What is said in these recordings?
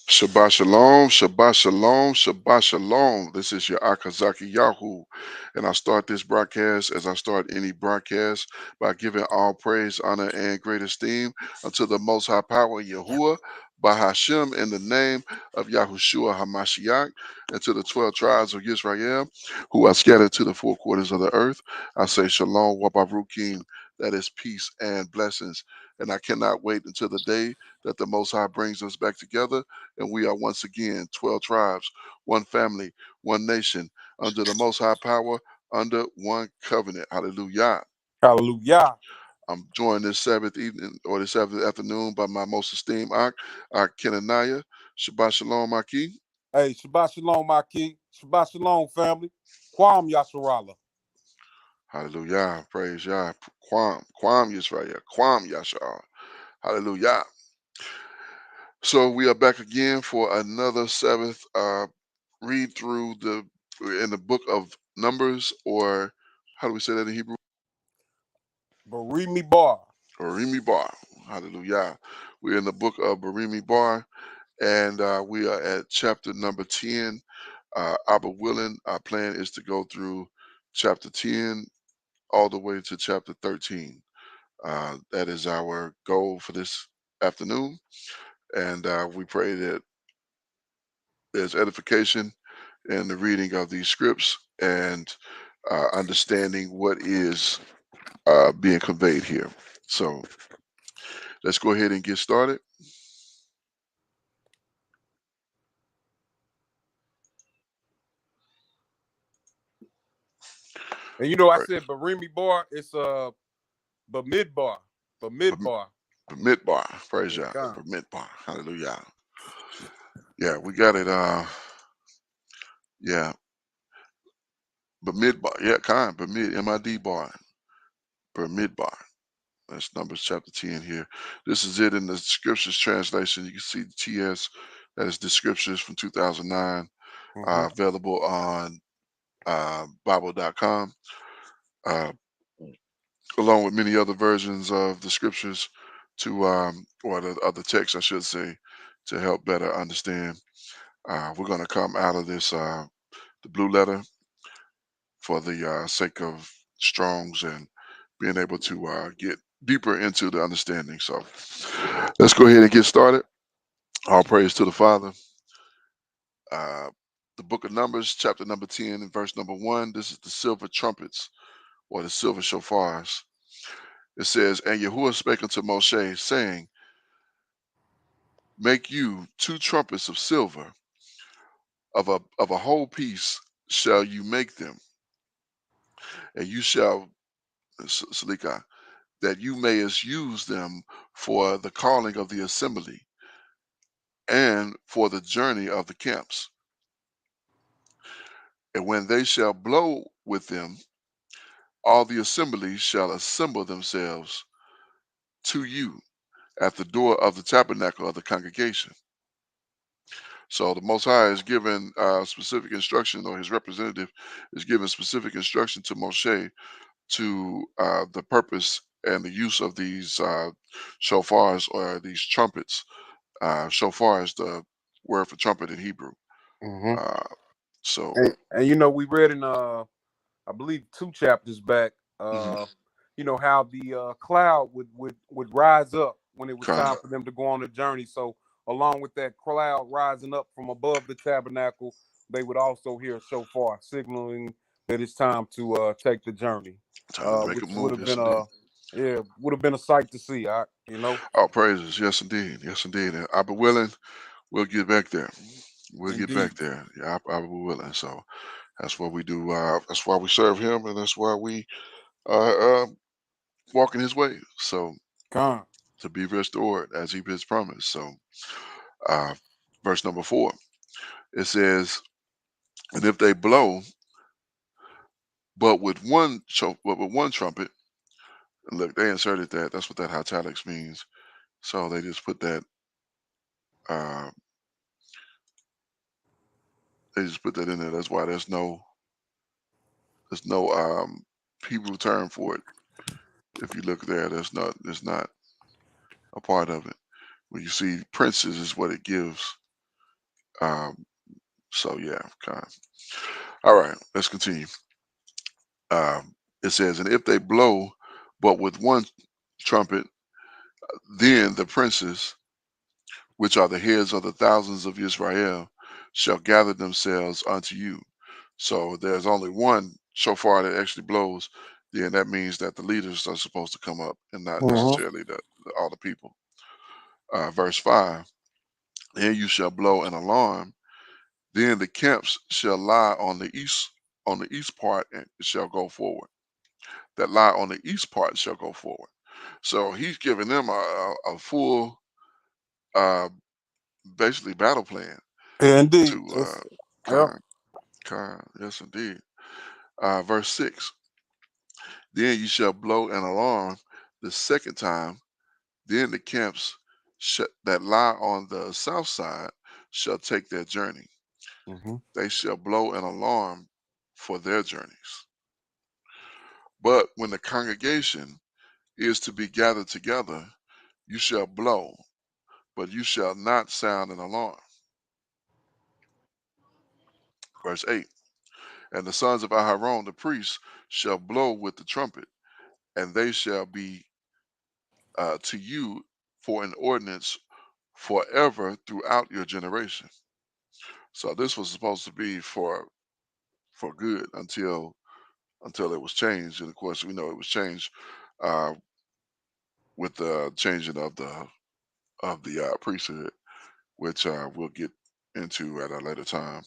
Shabbat shalom, Shabbat shalom, Shabbat shalom. This is your Akazaki Yahoo. And I start this broadcast as I start any broadcast by giving all praise, honor, and great esteem unto the Most High Power, Yahuwah, by Hashem, in the name of Yahushua HaMashiach, and to the 12 tribes of Israel who are scattered to the four quarters of the earth. I say shalom, wabarukim, that is peace and blessings. And I cannot wait until the day that the Most High brings us back together and we are once again 12 tribes, one family, one nation, under the Most High Power, under one covenant. Hallelujah. Hallelujah. I'm joined this Sabbath evening or this Sabbath afternoon by my most esteemed Ak Kenaniah. Shabbat Shalom, Aki. Hey, Shabbat Shalom, my king. Shabbat Shalom, family. Kwam Yasharala. Hallelujah. Praise Yah. Kwam Yisrael. Kwam Yashar. Hallelujah. So we are back again for another Sabbath read through in the book of Numbers, or how do we say that in Hebrew? Barimi Bar. Barimi Bar. Hallelujah. We're in the book of Barimi Bar, and we are at chapter number 10. Abba willing, our plan is to go through chapter 10 all the way to chapter 13. That is our goal for this afternoon, and we pray that there's edification in the reading of these scripts and understanding what is being conveyed here. So let's go ahead and get started. And you know, I All right. said Barimi Bar, it's Bamid Bar. Bamid Bar. Permit bar. Praise Yeah, God. come. Permit bar. Hallelujah. Yeah, we got it. Yeah. Permit bar. Yeah, kind. Permit. MID bar. Permit bar. That's Numbers chapter 10 here. This is it in the scriptures translation. You can see the TS. That is the scriptures from 2009. Mm-hmm. Available on Bible.com. Uh, along with many other versions of the scriptures or the other texts, I should say, to help better understand. We're going to come out of this, the blue letter, for the sake of Strong's and being able to get deeper into the understanding. So let's go ahead and get started. All praise to the Father. Uh, the book of Numbers, chapter number 10, and verse number 1. This is the silver trumpets or the silver shofars. It says, And Yahuwah spake unto Moshe, saying, Make you two trumpets of silver, of a whole piece shall you make them, and you shall, Salika, that you mayest use them for the calling of the assembly and for the journey of the camps. And when they shall blow with them, all the assembly shall assemble themselves to you at the door of the tabernacle of the congregation. So the Most High is given specific instruction, or his representative is given specific instruction to Moshe to the purpose and the use of these shofars or these trumpets. Shofar is the word for trumpet in Hebrew. Mm-hmm. Uh, so, And you know, we read in I believe 2 chapters back, mhm, you know, how the cloud would rise up when it was kind time of, for them to go on the journey. So along with that cloud rising up from above the tabernacle, they would also hear a shofar signaling that it's time to take the journey. time to make a Which would move. have Yes, been indeed. a sight to see, you know. All praises. Yes, indeed. Yes, indeed. And I be willing, we'll get back there. We'll get back Indeed. there. Yeah, I be willing. So that's what we do. That's why we serve him, and that's why we walk in his ways. So Come. to be restored as he has promised. So, uh, verse number 4, it says, "And if they blow, but with one trumpet." And look, they inserted that. That's what that italics means. So they just put that. Uh, they just put that in there. That's why there's no Hebrew term for it. If you look there, there's not a part of it. When you see princes is what it gives. Um, so yeah, kind of. All right, let's continue. It says, and if they blow, but with one trumpet, then the princes, which are the heads of the thousands of Israel, shall gather themselves unto you. So there's only one shofar that actually blows. Then that means that the leaders are supposed to come up and not Mm-hmm. necessarily all the people. Verse 5, then you shall blow an alarm. Then the camps shall lie on the east part, and shall go forward. That lie on the east part shall go forward. So he's giving them a full, uh, basically battle plan Indeed. to It's, yep. kind, yes, indeed. Verse 6, then you shall blow an alarm the second time. Then the camps that lie on the south side shall take their journey. Mm-hmm. They shall blow an alarm for their journeys. But when the congregation is to be gathered together, you shall blow, but you shall not sound an alarm. Verse 8, and the sons of Aharon, the priests, shall blow with the trumpet, and they shall be to you for an ordinance forever throughout your generation. So this was supposed to be for good until it was changed, and of course we know it was changed uh, with the changing of the priesthood, which we'll get into at a later time.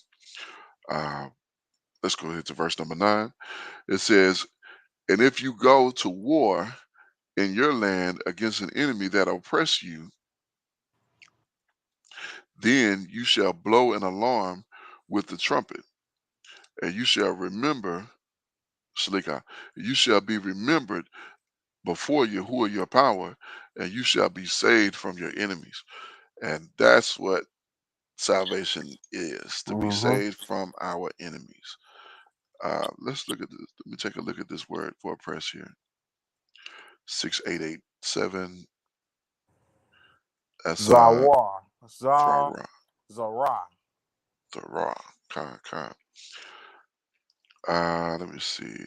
Uh, let's go ahead to verse number 9. It says, and if you go to war in your land against an enemy that oppress you, then you shall blow an alarm with the trumpet, and you shall remember, Shlika, you shall be remembered before Yahuwah your power, and you shall be saved from your enemies. And that's what salvation is, to be Mm-hmm. saved from our enemies. Let's look at this. Let me take a look at this word for oppress here. 6887. That's Zawar. Zara. Zara. Zara. Kind. Let me see.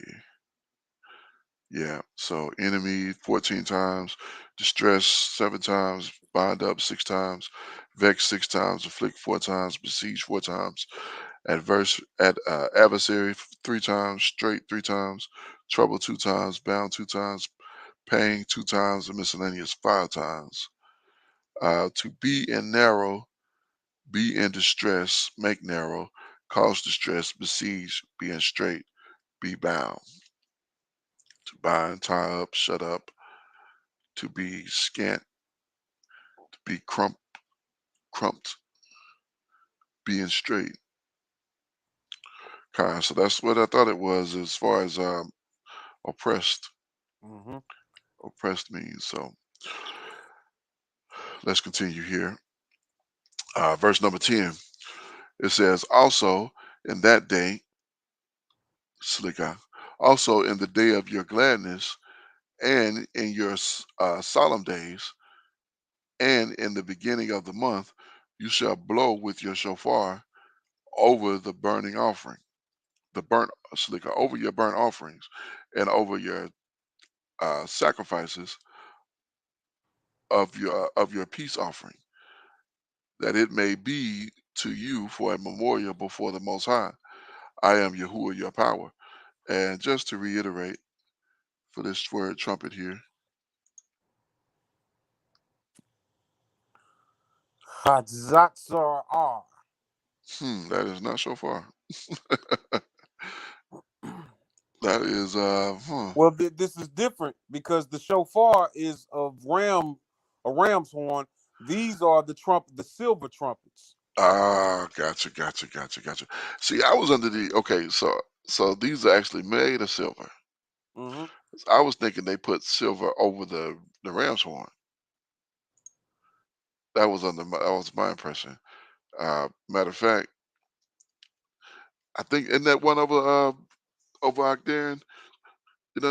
Yeah. So enemy 14 times, distress 7 times, bind up 6 times, vex 6 times, afflict 4 times, besiege 4 times, adversary 3 times, straight 3 times, trouble 2 times, bound 2 times, pain 2 times, and miscellaneous 5 times. To be in narrow, be in distress, make narrow, cause distress, besiege, be in straight, be bound. To bind, tie up, shut up, to be scant, to be crumped, being straight. Kind. So that's what I thought it was as far as oppressed. Mm-hmm. Oppressed means. So let's continue here. Verse number 10. It says, also in that day, Slika, also in the day of your gladness, and in your solemn days, and in the beginning of the month, you shall blow with your shofar over the burning offering, the burnt Slika, over your burnt offerings, and over your sacrifices of your peace offering, that it may be to you for a memorial before the Most High. I am Yahuwah your power. And just to reiterate for this word trumpet here, Hadzatsar R. that is not so far. That is Well, this is different because the shofar is a ram's horn. These are the silver trumpets. gotcha. See, I was under the okay, so these are actually made of silver. Mm-hmm. I was thinking they put silver over the ram's horn. That was my impression. Matter of fact, I think in that one over Ogden,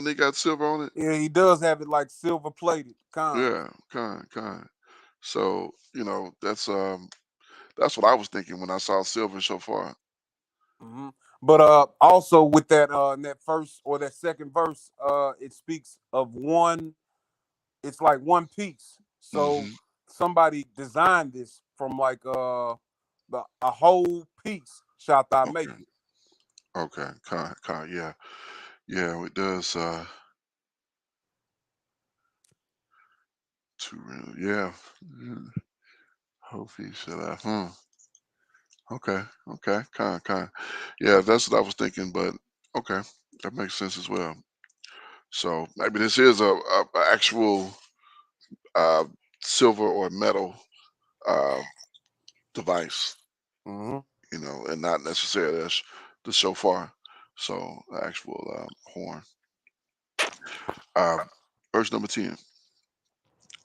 they got silver on it. Yeah, he does have it like silver plated, kind. Yeah, kind. So that's what I was thinking when I saw silver so far. Hmm. But also with that in that first or that second verse, it speaks of one. It's like one piece. So Hmm. somebody designed this from like a whole piece. Shalt thou make Okay. it? Okay. Yeah. Yeah. It does. Yeah. Mm, Hope he should have. Okay. Okay. Yeah. That's what I was thinking. But okay, that makes sense as well. So maybe this is a actual uh, silver or metal uh, device, Hmm. and not necessarily the shofar. So the actual horn. Uh, Verse number 10.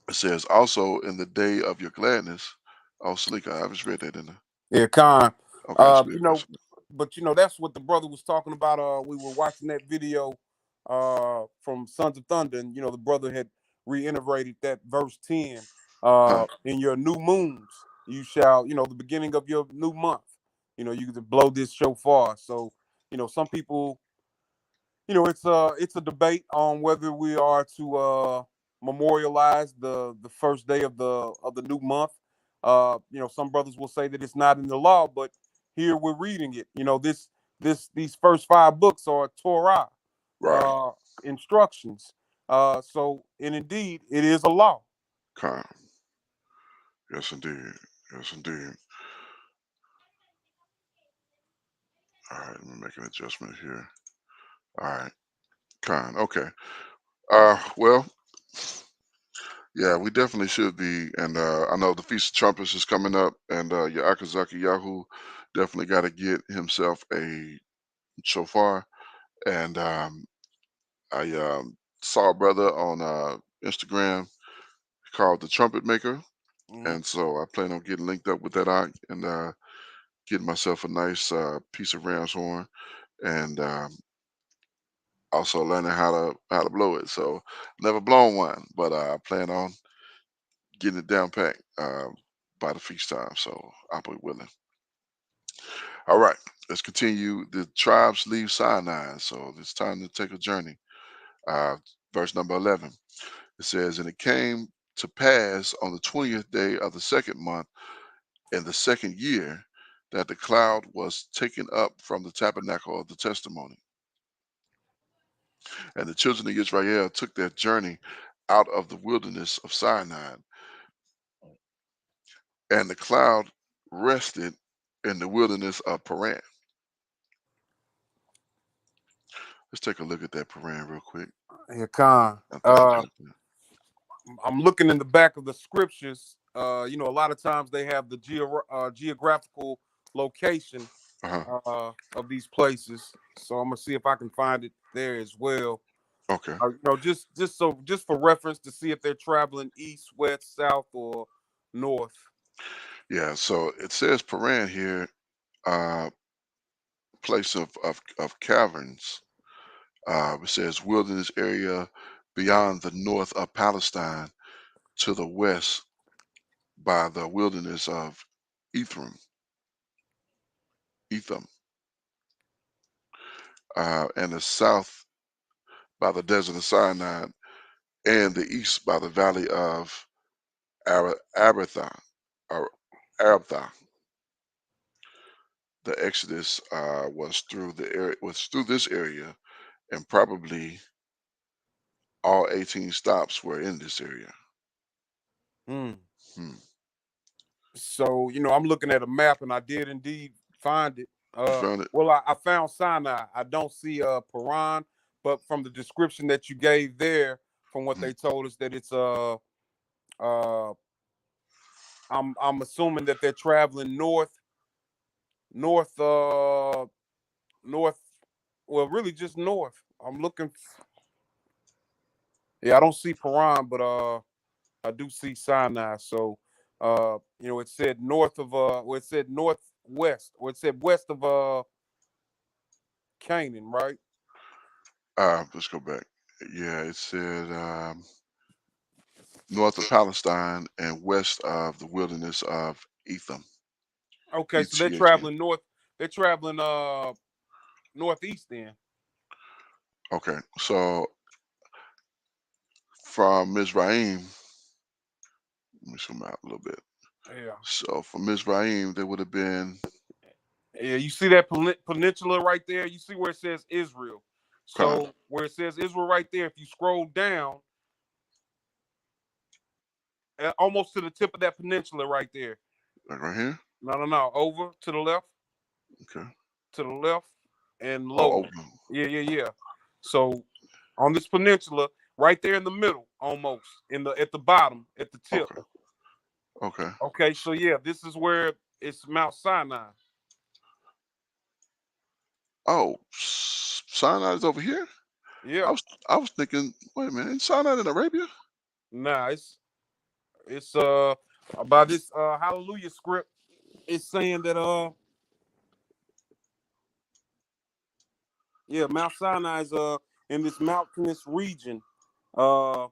It says, "Also in the day of your gladness." Oh, Salika, I just read that in the. Yeah, Khan. Okay, that's You good. know, but that's what the brother was talking about. We were watching that video from Sons of Thunder, and the brother had reiterated that verse 10. Huh, In your new moons, you shall, the beginning of your new month, you can blow this shofar. So, some people, it's a debate on whether we are to memorialize the first day of the new month. Some brothers will say that it's not in the law, but here we're reading it. These first five books are Torah right. uh, instructions. So, and indeed, it is a law. Con. Yes, indeed. Yes, indeed. All right, let me make an adjustment here. All right, Con. Okay. Well, yeah, we definitely should be. And I know the Feast of Trumpets is coming up, and Yaakazaki Yahoo definitely got to get himself a shofar. And I saw a brother on Instagram called the Trumpet Maker, Mhm. and so I plan on getting linked up with that eye and getting myself a nice piece of ram's horn, and also learning how to blow it. So never blown one, but I plan on getting it down pat by the feast time. So I'll be willing. All right, let's continue. The tribes leave Sinai, so it's time to take a journey. Uh, Verse number 11. It says, "And it came to pass on the 20th day of the second month in the second year that the cloud was taken up from the tabernacle of the testimony. And the children of Israel took their journey out of the wilderness of Sinai, and the cloud rested in the wilderness of Paran." Let's take a look at that Paran real quick. Yeah, Khan. I think we jumped in. I'm looking in the back of the scriptures. A lot of times they have the geographical location Uh-huh. of these places. So I'm gonna see if I can find it there as well. Okay. Just for reference to see if they're traveling east, west, south, or north. Yeah, so it says Paran here, uh, place of caverns. It says wilderness area beyond the north of Palestine to the west by the wilderness of Ephraim, Etham, and the south by the desert of Sinai, and the east by the valley of Abatha, or Arabtha. The Exodus was through this area, and probably all 18 stops were in this area. Hmm. Hmm. So I'm looking at a map, and I did indeed find it. You found it? Well, I found Sinai. I don't see Paran, but from the description that you gave there, from what Mhm. they told us, that it's uh I'm assuming that they're traveling north, north. Well, really just north. I'm looking. Yeah, I don't see Paran, but I do see Sinai. So it said north of well, it said northwest, or it said west of Canaan, right? Let's go back. Yeah, it said north of Palestine and west of the wilderness of Etham. Okay, so they're ETHM. traveling north. They're traveling northeast then. Okay, so from Mizraim, let me zoom out a little bit. Yeah. So from Mizraim, there would have been Yeah, you see that peninsula right there? You see where it says Israel. Khan, So where it says Israel right there, if you scroll down, almost to the tip of that peninsula right there. like right here. No. Over to the left, Okay. and Oh, lower. over. Yeah. So on this peninsula, right there in the middle, almost at the bottom, at the tip. Okay. Okay. Okay, so yeah, this is where it's Mount Sinai. Oh, Sinai's over here. Yeah. I was thinking, wait a minute, ain't Sinai in Arabia? Nah, it's by this Hallelujah script. It's saying that yeah, Mount Sinai is in this mountainous region. Uh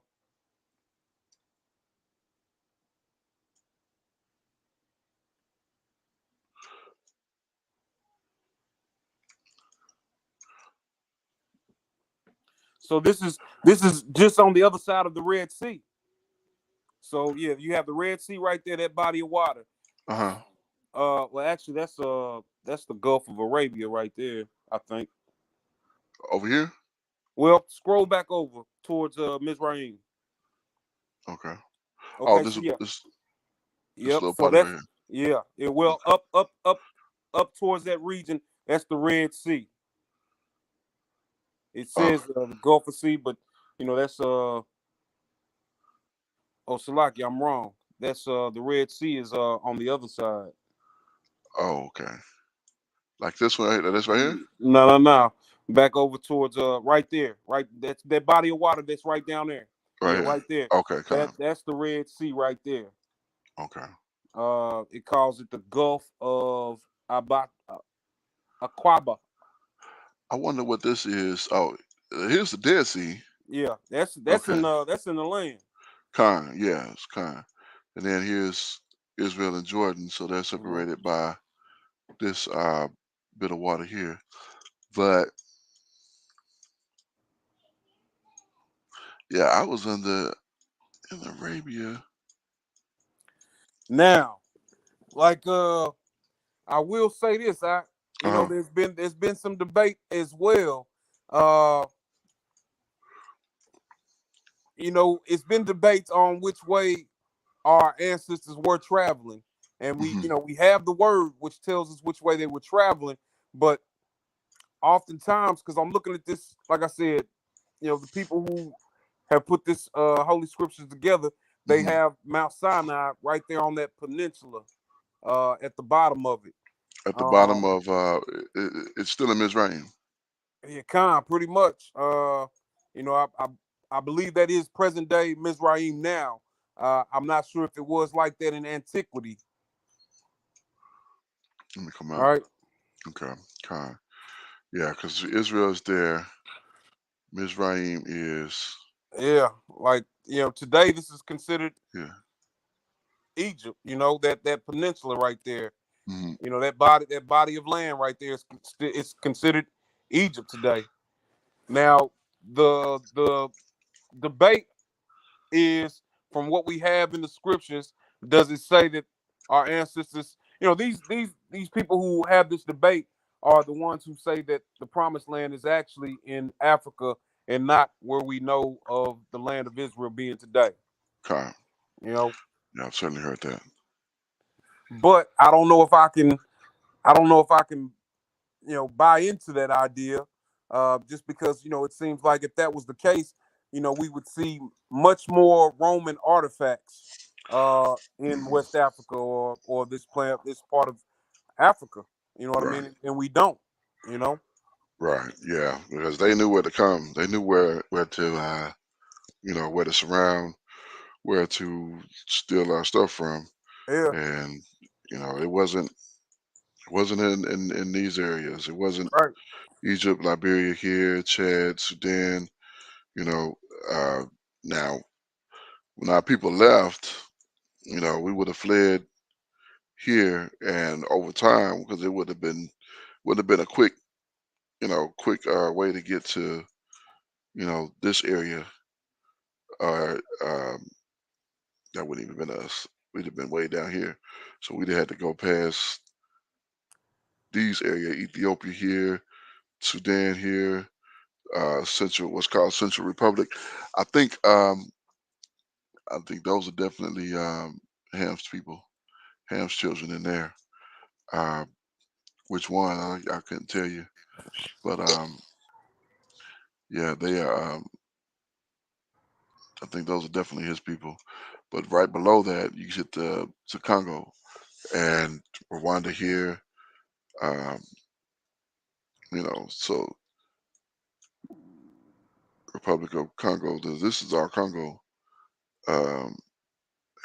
so this is just on the other side of the Red Sea. So yeah, you have the Red Sea right there, that body of water. Uh huh. Well actually that's the Gulf of Arabia right there, I think. Over here. Well, scroll back over towards Mizraim. Okay. Oh, Okay, so yeah. this Yep. little So part right that's here. yeah. It well up towards that region. That's the Red Sea. It Okay. says the Gulf of Sea, but that's oh Salaki, I'm wrong. That's the Red Sea is on the other side. Oh, okay. Like this one, this right here. No. Back over towards right there. Right, that's that body of water that's right down there. Right Yeah, here. right there. Okay, Khan. That's the Red Sea right there. Okay. It calls it the Gulf of Aqaba. I wonder what this is. Oh, here's the Dead Sea. Yeah, that's Okay. in the land. Khan, yeah, it's Khan. And then here's Israel and Jordan, so they're Mhm. separated by this bit of water here. But yeah, I was in Arabia. Now, like I will say this, Uh-huh. there's been some debate as well. Uh, it's been debates on which way our ancestors were traveling. And Hmm. we have the word which tells us which way they were traveling, but oftentimes, because I'm looking at this, like I said, the people who have put this holy scriptures together, they Hmm. have Mount Sinai right there on that peninsula, at the bottom of it. At the bottom Um, of it's still in Mizraim. yeah, Khan, pretty much. I believe that is present day Mizraim now. I'm not sure if it was like that in antiquity. Let me come All out. right. Okay, Khan. Yeah, because Israel is there. Mizraim is Yeah, like today this is considered yeah. Egypt. That peninsula right there. Hmm. That body of land right there is it's considered Egypt today. Now the debate is, from what we have in the scriptures, does it say that our ancestors, these people who have this debate are the ones who say that the promised land is actually in Africa and not where we know of the land of Israel being today. Khan. You know, Yeah, I've certainly heard that. but I don't know if I can buy into that idea, just because it seems like if that was the case, we would see much more Roman artifacts in Hmm. West Africa, or this part of Africa. You know what I Right. mean? And we don't. You know? Right. Yeah, because they knew where to come. They knew where to where to surround, where to steal our stuff from, Yeah. and it wasn't in these areas. It wasn't Right. Egypt, Liberia here, Chad, Sudan. You know, uh, now When our people left, we would have fled here, and over time, because it would have been a quick way to get to this area, or that wouldn't even been us. We'd have been way down here, so we'd have had to go past these area, Ethiopia here, Sudan here, what's called Central Republic. I think um, I think those are definitely Ham's people, Ham's children in there. Uh, which one I couldn't tell you, but yeah, they are. I think those are definitely his people. But right below that, you get to Congo and Rwanda here. Um, so Republic of Congo. This is our Congo, um,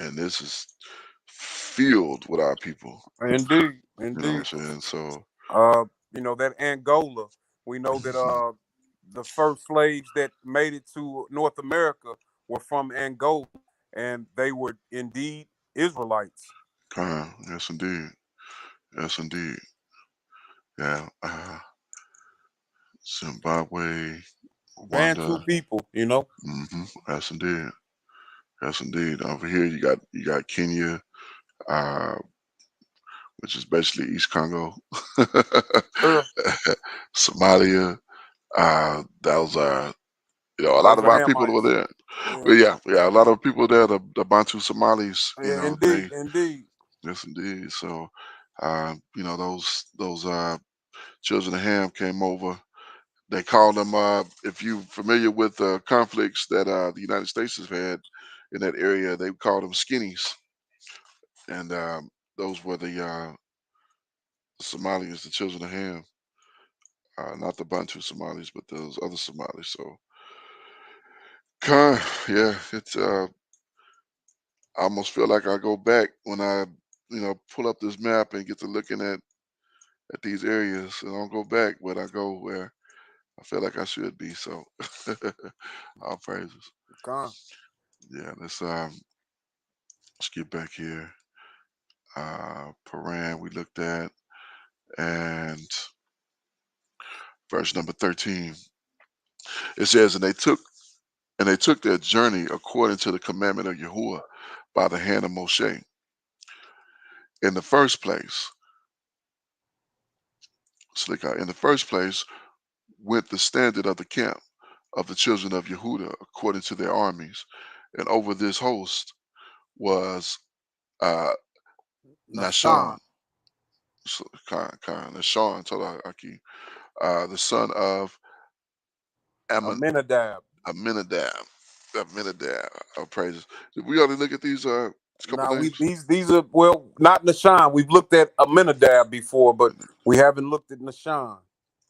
and this is filled with our people. Indeed, You know indeed. what I'm saying? So, That Angola, we know that the first slaves that made it to North America were from Angola, and they were indeed Israelites. yes, indeed, yes, indeed, yeah. Zimbabwe, Bantu Rwanda. people. Yes, indeed, yes, indeed. Over here, you got Kenya, uh, which is basically East Congo, Sure. Somalia. Those are a lot Those of are our people were Hamites. there. Yeah. Well, yeah, yeah, a lot of people there. The Bantu Somalis. Yeah, They indeed, indeed. yes indeed. So, those children of Ham came over. They called them. If you're familiar with conflicts that the United States has had in that area, they called them skinnies, and those were the Somalis, the children of Ham. Not the Bantu Somalis, but those other Somalis. So, yeah, it's I almost feel like I go back when I, pull up this map and get to looking at these areas. And I don't go back, but I go where I feel like I should be. So, all praises. Con. Yeah, let's get back here. Paran we looked at, and verse number 13. It says, and they took their journey according to the commandment of Yahuwah by the hand of Moshe. In the first place, in the first place went the standard of the camp of the children of Yehuda according to their armies, and over this host was uh, Nashan, Nashon, Nashon Tolaki, the son of Ammon, Aminadab. Aminadab, Aminadab. Praises. Did we already look at these couple Now we names? these are, well, not Nashan. We've looked at Aminadab before, but we haven't looked at Nashan.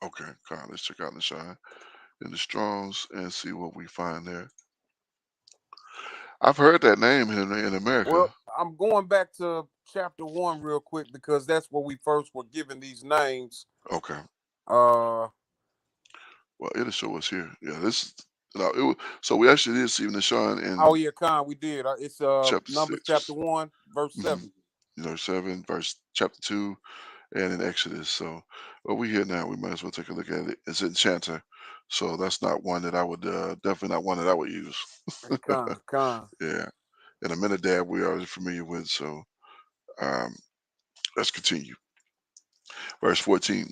Okay, let's check out Nashon in the Strongs and see what we find there. I've heard that name in America. Well, I'm going back to chapter 1 real quick because that's where we first were given these names. Okay. Uh Well, it'll show us here. Yeah, this is so we actually did see Nashon oh in yeah, Khan, we did. It's chapter Numbers chapter 6, 1, verse hmm 7. 7, verse chapter 2, and in Exodus. So, well, we here now. We might as well take a look at it. It's Enchanter, so that's not one that I would definitely not one that I would use. Khan. Yeah, and Aminadab we are already familiar with. So, um, let's continue. Verse 14.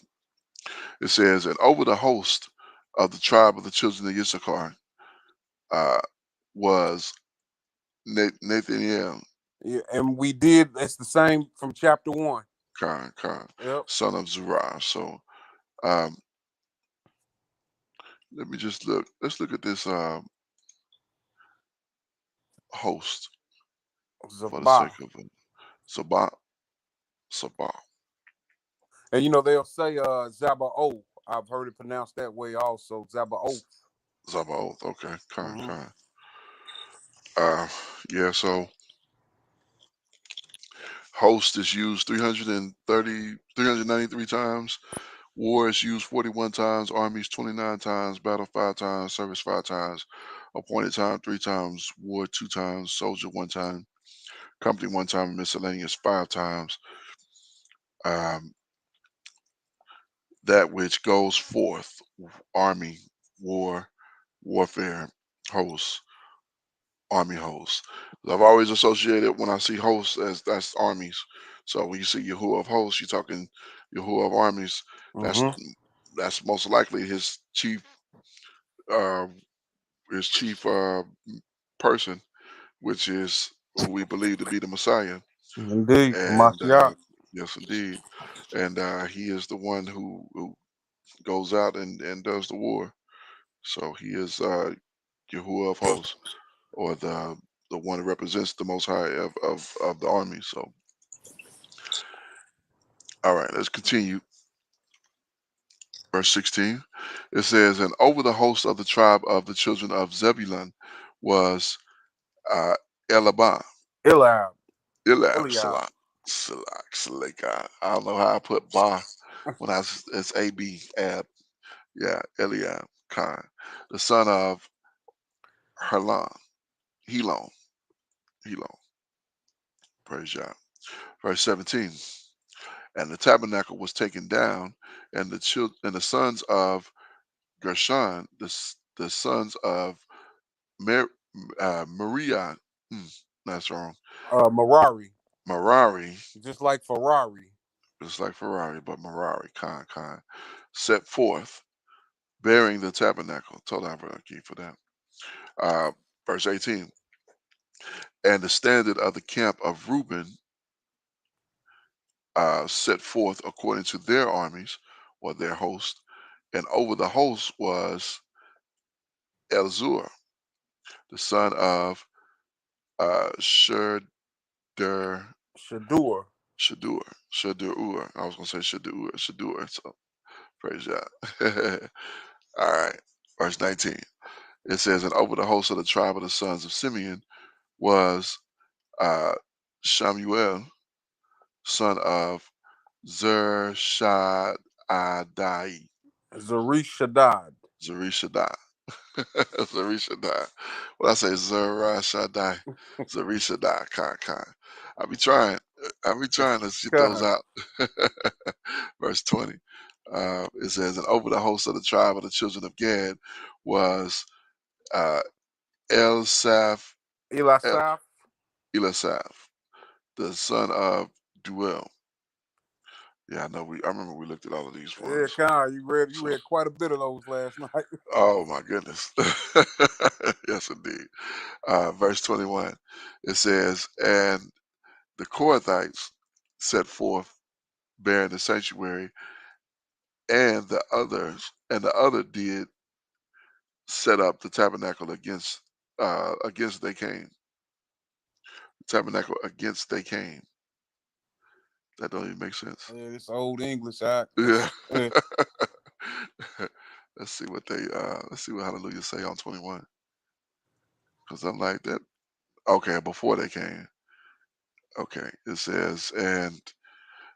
It says, "And over the host of the tribe of the children of Issachar uh, was Nathaniel, Yeah, and we did. It's the same from chapter 1. Khan, Yep. son of Zerah." So, um, let me just look. Let's look at this host for the Zabah. sake of it. Sabah, Sabah, And they'll say Zabao. I've heard it pronounced that way also. Zabao. Zabaoth. Okay, Khan, Hmm. Khan. Uh, yeah. So, host is used 393 times. War is used 41 times. Armies 29 times. Battle 5 times. Service 5 times. appointed time 3 times, war 2 times, soldier 1 time, company 1 time, and miscellaneous 5 times. Um, that which goes forth, army, war, warfare, hosts, army hosts. I've always associated when I see hosts as that's armies. So when you see Yahuwah of hosts, you're talking Yahuwah of armies. That's Mm-hmm. that's most likely uh, his chief person, which is who we believe to be the Messiah. Indeed. And Mashiach. yes, indeed. And he is the one who goes out and does the war. So he is Yahuwah of hosts, or the one that represents the Most High of the army. So, all right, let's continue. Verse 16, it says, "And over the host of the tribe of the children of Zebulun was uh, Elabah, Eliab. Eliab, Eliab. Salak. I don't know how I put Ba when it's A-B, Ab. Yeah, Eliab, Khan, the son of Helon, Helon, Helon. Praise Yah. Verse 17, and the tabernacle was taken down, and the sons of Gershon, the sons of Mer, Maria, that's wrong, Merari. Merari, Just like Ferrari. it's like Ferrari, but Merari, Khan, set forth, bearing the tabernacle. Told Abraham for that. Uh, verse 18, and the standard of the camp of Reuben set forth according to their armies or their host, and over the host was Elzur, the son of Shur Shadur. Shadur. I was gonna say Shadur. So praise God. All right, verse 19. It says, and over the host of the tribe of the sons of Simeon was uh, Shamuel, son of Zershadai, Zarishadad. Zerishaddai. Zerishaddai. What I say, Zerashadai, Zerishaddai, Khan. I be trying. I be trying to get those God. out. Verse 20. It says, and over the host of the tribe of the children of Gad was uh, Elsaph, El, Elasaph. Elisaph, the son of Duel. Yeah, I know. I remember we looked at all of these Yeah, ones. Khan, you So, read quite a bit of those last night. oh my goodness. Yes, indeed. Verse 21. It says, and the Kohathites set forth bearing the sanctuary, and the other did set up the tabernacle against they came. The tabernacle against they came. That don't even make sense. Yeah, this old English act. Yeah. Yeah. Let's see what Hallelujah say on 21. Because I'm like that. Okay, before they came. Okay. It says, and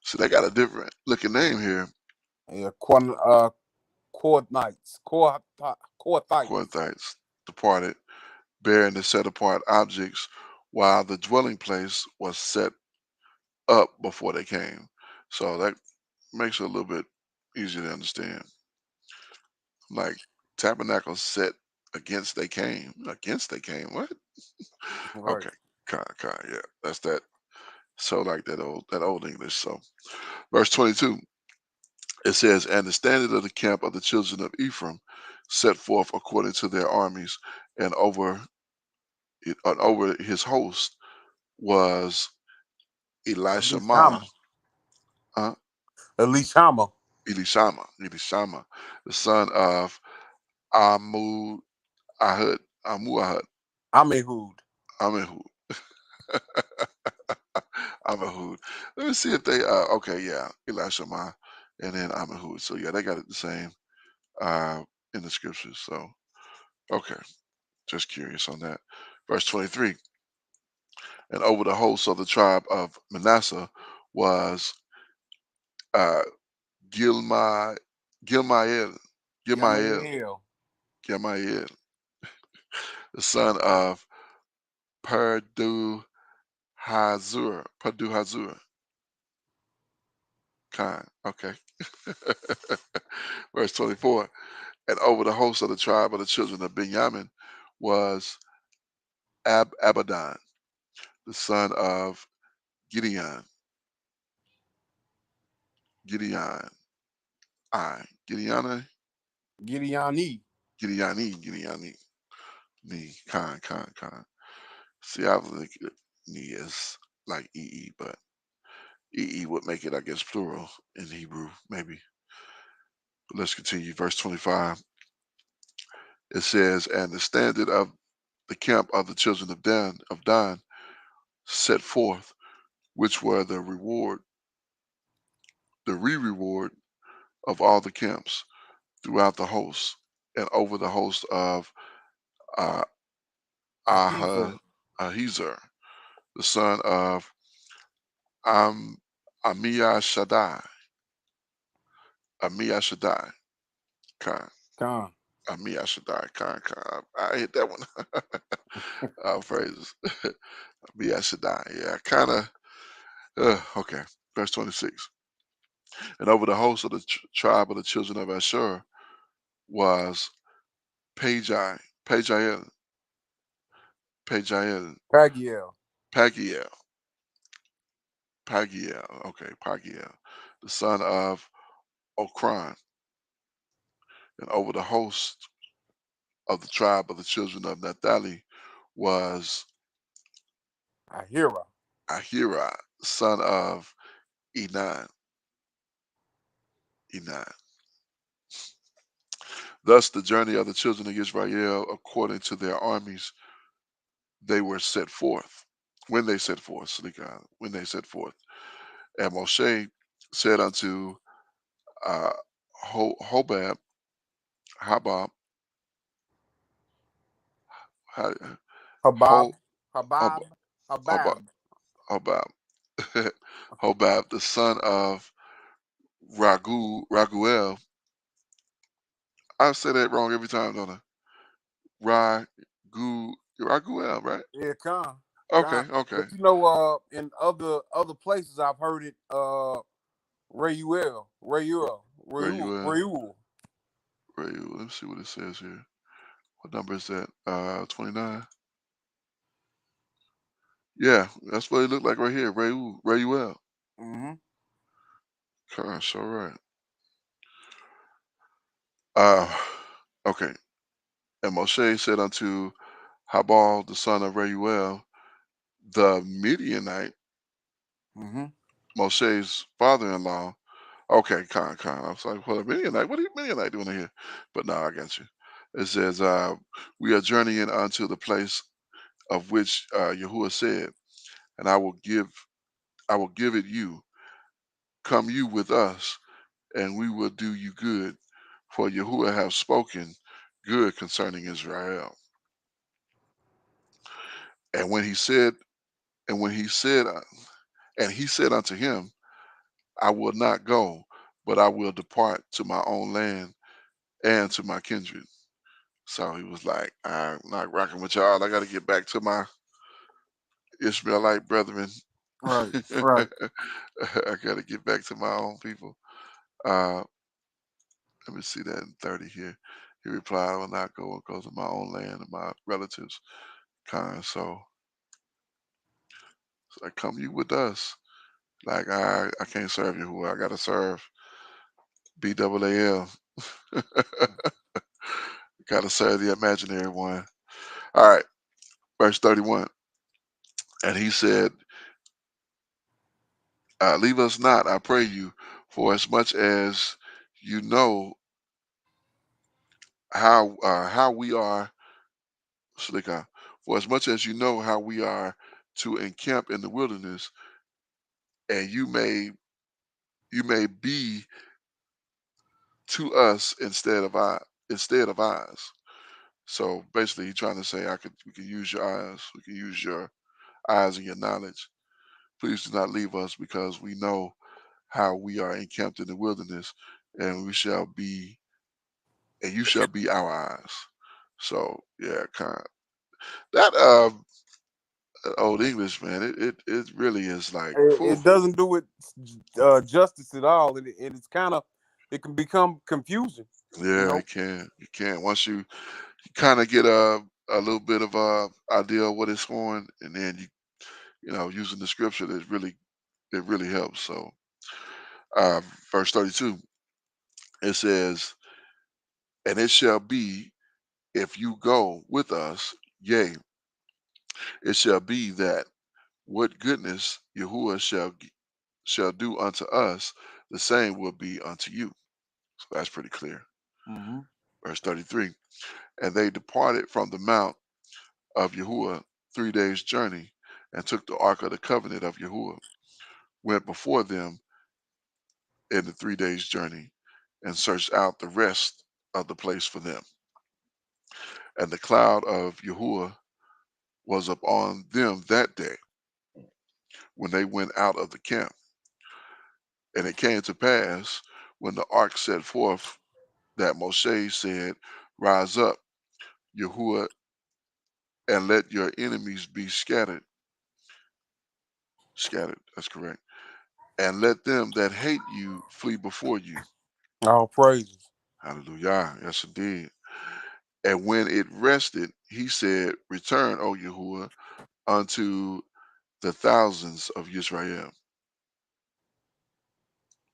so they got a different looking name here. Yeah, Coordinates. Coordinites. Kohathites departed, bearing the set apart objects, while the dwelling place was set up before they came. So that makes it a little bit easier to understand. Like tabernacle set against they came. Against they came. What? Right. Okay. Yeah. That's that. So like that old English. So verse 22, it says, and the standard of the camp of the children of Ephraim set forth according to their armies, and over his host was Elishama, Elishama. uh, Elishama. Elishama, the son of Amu Amuahud, Amehud. Amihud, Amihud. Let me see if they okay, yeah, Elishama, and then Amihud. So yeah, they got it the same uh in the scriptures. So okay, just curious on that. Verse 23, and over the hosts of the tribe of Manasseh was uh Gilma Gilmael, Gilmael, Gamaliel. Gilmael, the son of Perdue Hazur. Perdue Hazur. Khan. Okay. Verse 24. And over the host of the tribe of the children of Benjamin was Abaddon, the son of Gideon. Gideon. Gideon. Gideoni. Gideoni. Me. Khan. See, I think me is like EE, but EE would make it, I guess, plural in Hebrew, maybe. But let's continue. Verse 25. It says, and the standard of the camp of the children of Dan set forth, which were the reward, the reward of all the camps throughout the host, and over the host of uh, Ahizer. Ahizar, the son of Am, Amiyashadai, Amiyashadai, Khan, Con. Amiyashadai, Khan. I hit that one. Phrases. Amiyashadai, yeah, kind of. Okay, verse 26. And over the host of the tribe of the children of Ashur was Pagi, Pagiel, Pagiel, Pagiel. Pagiel, Pagiel, okay, Pagiel, the son of Okran, and over the host of the tribe of the children of Naphtali was Ahira. Ahira, son of Enan. Enan. Thus the journey of the children of Israel according to their armies, they were set forth. When they set forth, Salikan, when they set forth. And Moshe said unto uh, Hobab, Habab, Habab. Ho, Hob, Habab. Hobab, Habab. Hobab, Hobab, the son of Raguel. I say that wrong every time, don't I? Raguel, right? Yeah, con. Okay, Con. okay. But in other places I've heard it Reuel. Reuel. Reuel. Rayuel, Reuel. Rayuel. Let's see what it says here. What number is that? 29. Yeah, that's what it looked like right here. Rayuel. Mm-hmm. Gosh, all right. Uh, okay. And Moshe said unto Habal, the son of Reuel, the Midianite, Mm-hmm. Moshe's father-in-law. Okay, Con. I was like, well, a Midianite. What are you Midianite doing here? But no, I got you. It says, we are journeying unto the place of which Yahuwah said, and I will give it you. Come you with us, and we will do you good. For Yahuwah have spoken good concerning Israel. And when he said, and when he said, and he said unto him, I will not go, but I will depart to my own land and to my kindred. So he was like, I'm not rocking with y'all. I got to get back to my Ishmaelite brethren. Right. I Right. got to get back to my own people. Uh, Let me see that in 30 here. He replied, I will not go and go to my own land and my relatives. Kind. So like, come you with us. Like, I can't serve you who I got to serve. BAAL. Got to serve the imaginary one. All right. Verse 31. And he said, leave us not, I pray you, for as much as you know how we are, Shlika, for as much as you know how we are to encamp in the wilderness, and you may be to us instead of eyes. So basically, he's trying to say, we can use your eyes, we can use your eyes and your knowledge. Please do not leave us, because we know how we are encamped in the wilderness, and we shall be, and you shall be our eyes. So yeah, kind. That old English, man, it really is like, phew. It doesn't do it justice at all, and it's kind of, it can become confusing. You Yeah, know. it can. It can. Once you kind of get a little bit of a idea of what it's for, and then you know, using the scripture, it really helps. So, uh, verse 32, it says, "And it shall be, if you go with us, yea, it shall be that what goodness Yahuwah shall do unto us, the same will be unto you." So that's pretty clear. Hmm. Verse 33, "And they departed from the mount of Yahuwah 3 days' journey, and took the ark of the covenant of Yahuwah, went before them in the 3 days' journey, and searched out the rest of the place for them. And the cloud of Yahuwah was upon them that day when they went out of the camp. And it came to pass, when the ark set forth, that Moshe said, Rise up, Yahuwah, and let your enemies be scattered." Scattered, that's correct. "And let them that hate you flee before you." All praises. Hallelujah. Yes, indeed. "And when it rested, he said, Return, O Yahuwah, unto the thousands of Israel,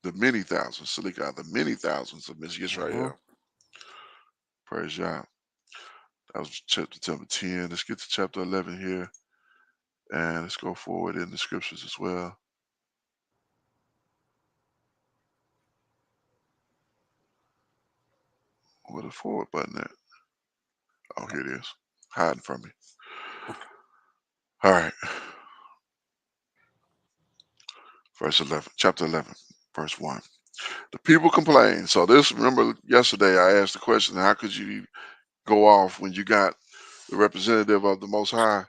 the many thousands, Silicon, the many thousands of Hmm. Israel." Praise Yah. That was chapter number 10. Let's get to chapter 11 here, and let's go forward in the scriptures as well. Where the forward button at? Oh, here it is. Hiding from me. All right. Verse 11, chapter 11, verse 1. The people complain. So this, remember yesterday I asked the question, how could you go off when you got the representative of the Most High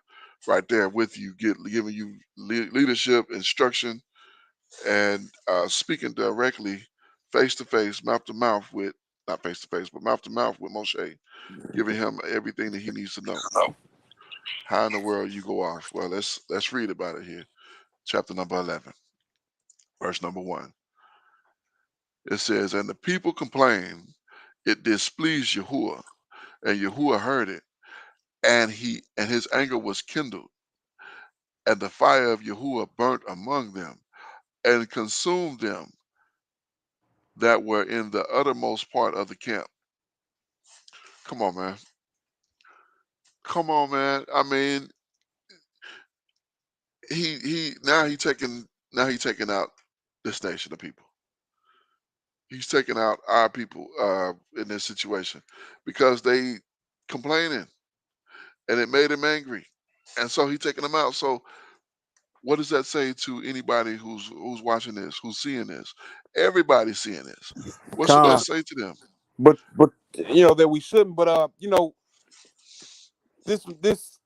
right there with you, giving you leadership, instruction, and speaking directly, face to face, mouth to mouth with, not face to face, but mouth to mouth with Moshe, giving him everything that he needs to know. How in the world you go off? Well, let's read about it here. Chapter number 11, verse number 1. It says, "And the people complained, it displeased Yahuwah, and Yahuwah heard it, and his anger was kindled, and the fire of Yahuwah burnt among them, and consumed them that were in the uttermost part of the camp." Come on, man. Come on, man. I mean, he taking out this nation of people. He's taking out our people in this situation because they complaining, and it made him angry, and so he taking them out. So what does that say to anybody who's watching this, who's seeing this? Everybody's seeing this. What should that Con, say to them? but that we shouldn't. But this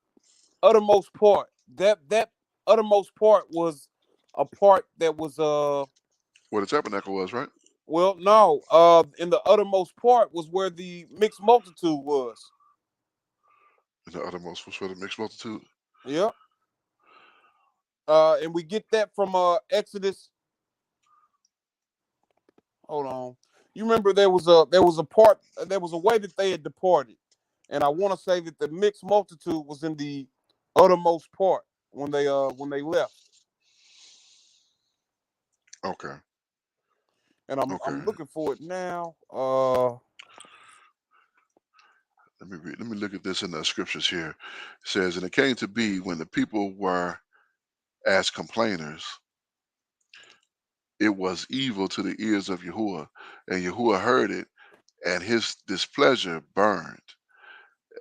uttermost part, that uttermost part was a part that was What the tabernacle was, right? well, no, in the uttermost part was where the mixed multitude was. And the uttermost was for the mixed multitude. Yeah. And we get that from Exodus. Hold on. You remember there was a part, there was a way that they had departed, and I want to say that the mixed multitude was in the uttermost part when they left. Okay. And I'm Okay. looking for it now. Let me read. Let me look at this in the scriptures here. It says, "And it came to be, when the people were as complainers, it was evil to the ears of Yahuwah, and Yahuwah heard it, and his displeasure burned.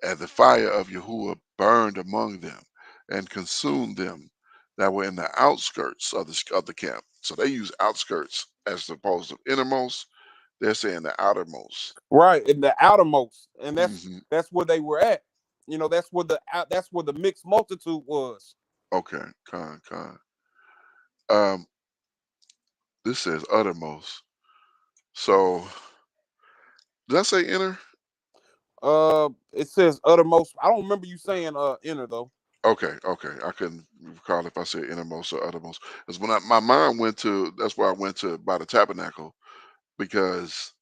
And the fire of Yahuwah burned among them, and consumed them that were in the outskirts of the camp." So they use outskirts as opposed to innermost. They're saying the outermost. Right in the outermost, and Hmm. that's where they were at. That's where the mixed multitude was. Okay, con. Um, this says uttermost. So did I say inner? It says uttermost. I don't remember you saying inner though. Okay, okay. I couldn't recall if I said innermost or uttermost. Because when my mind went to, that's where I went to by the tabernacle, because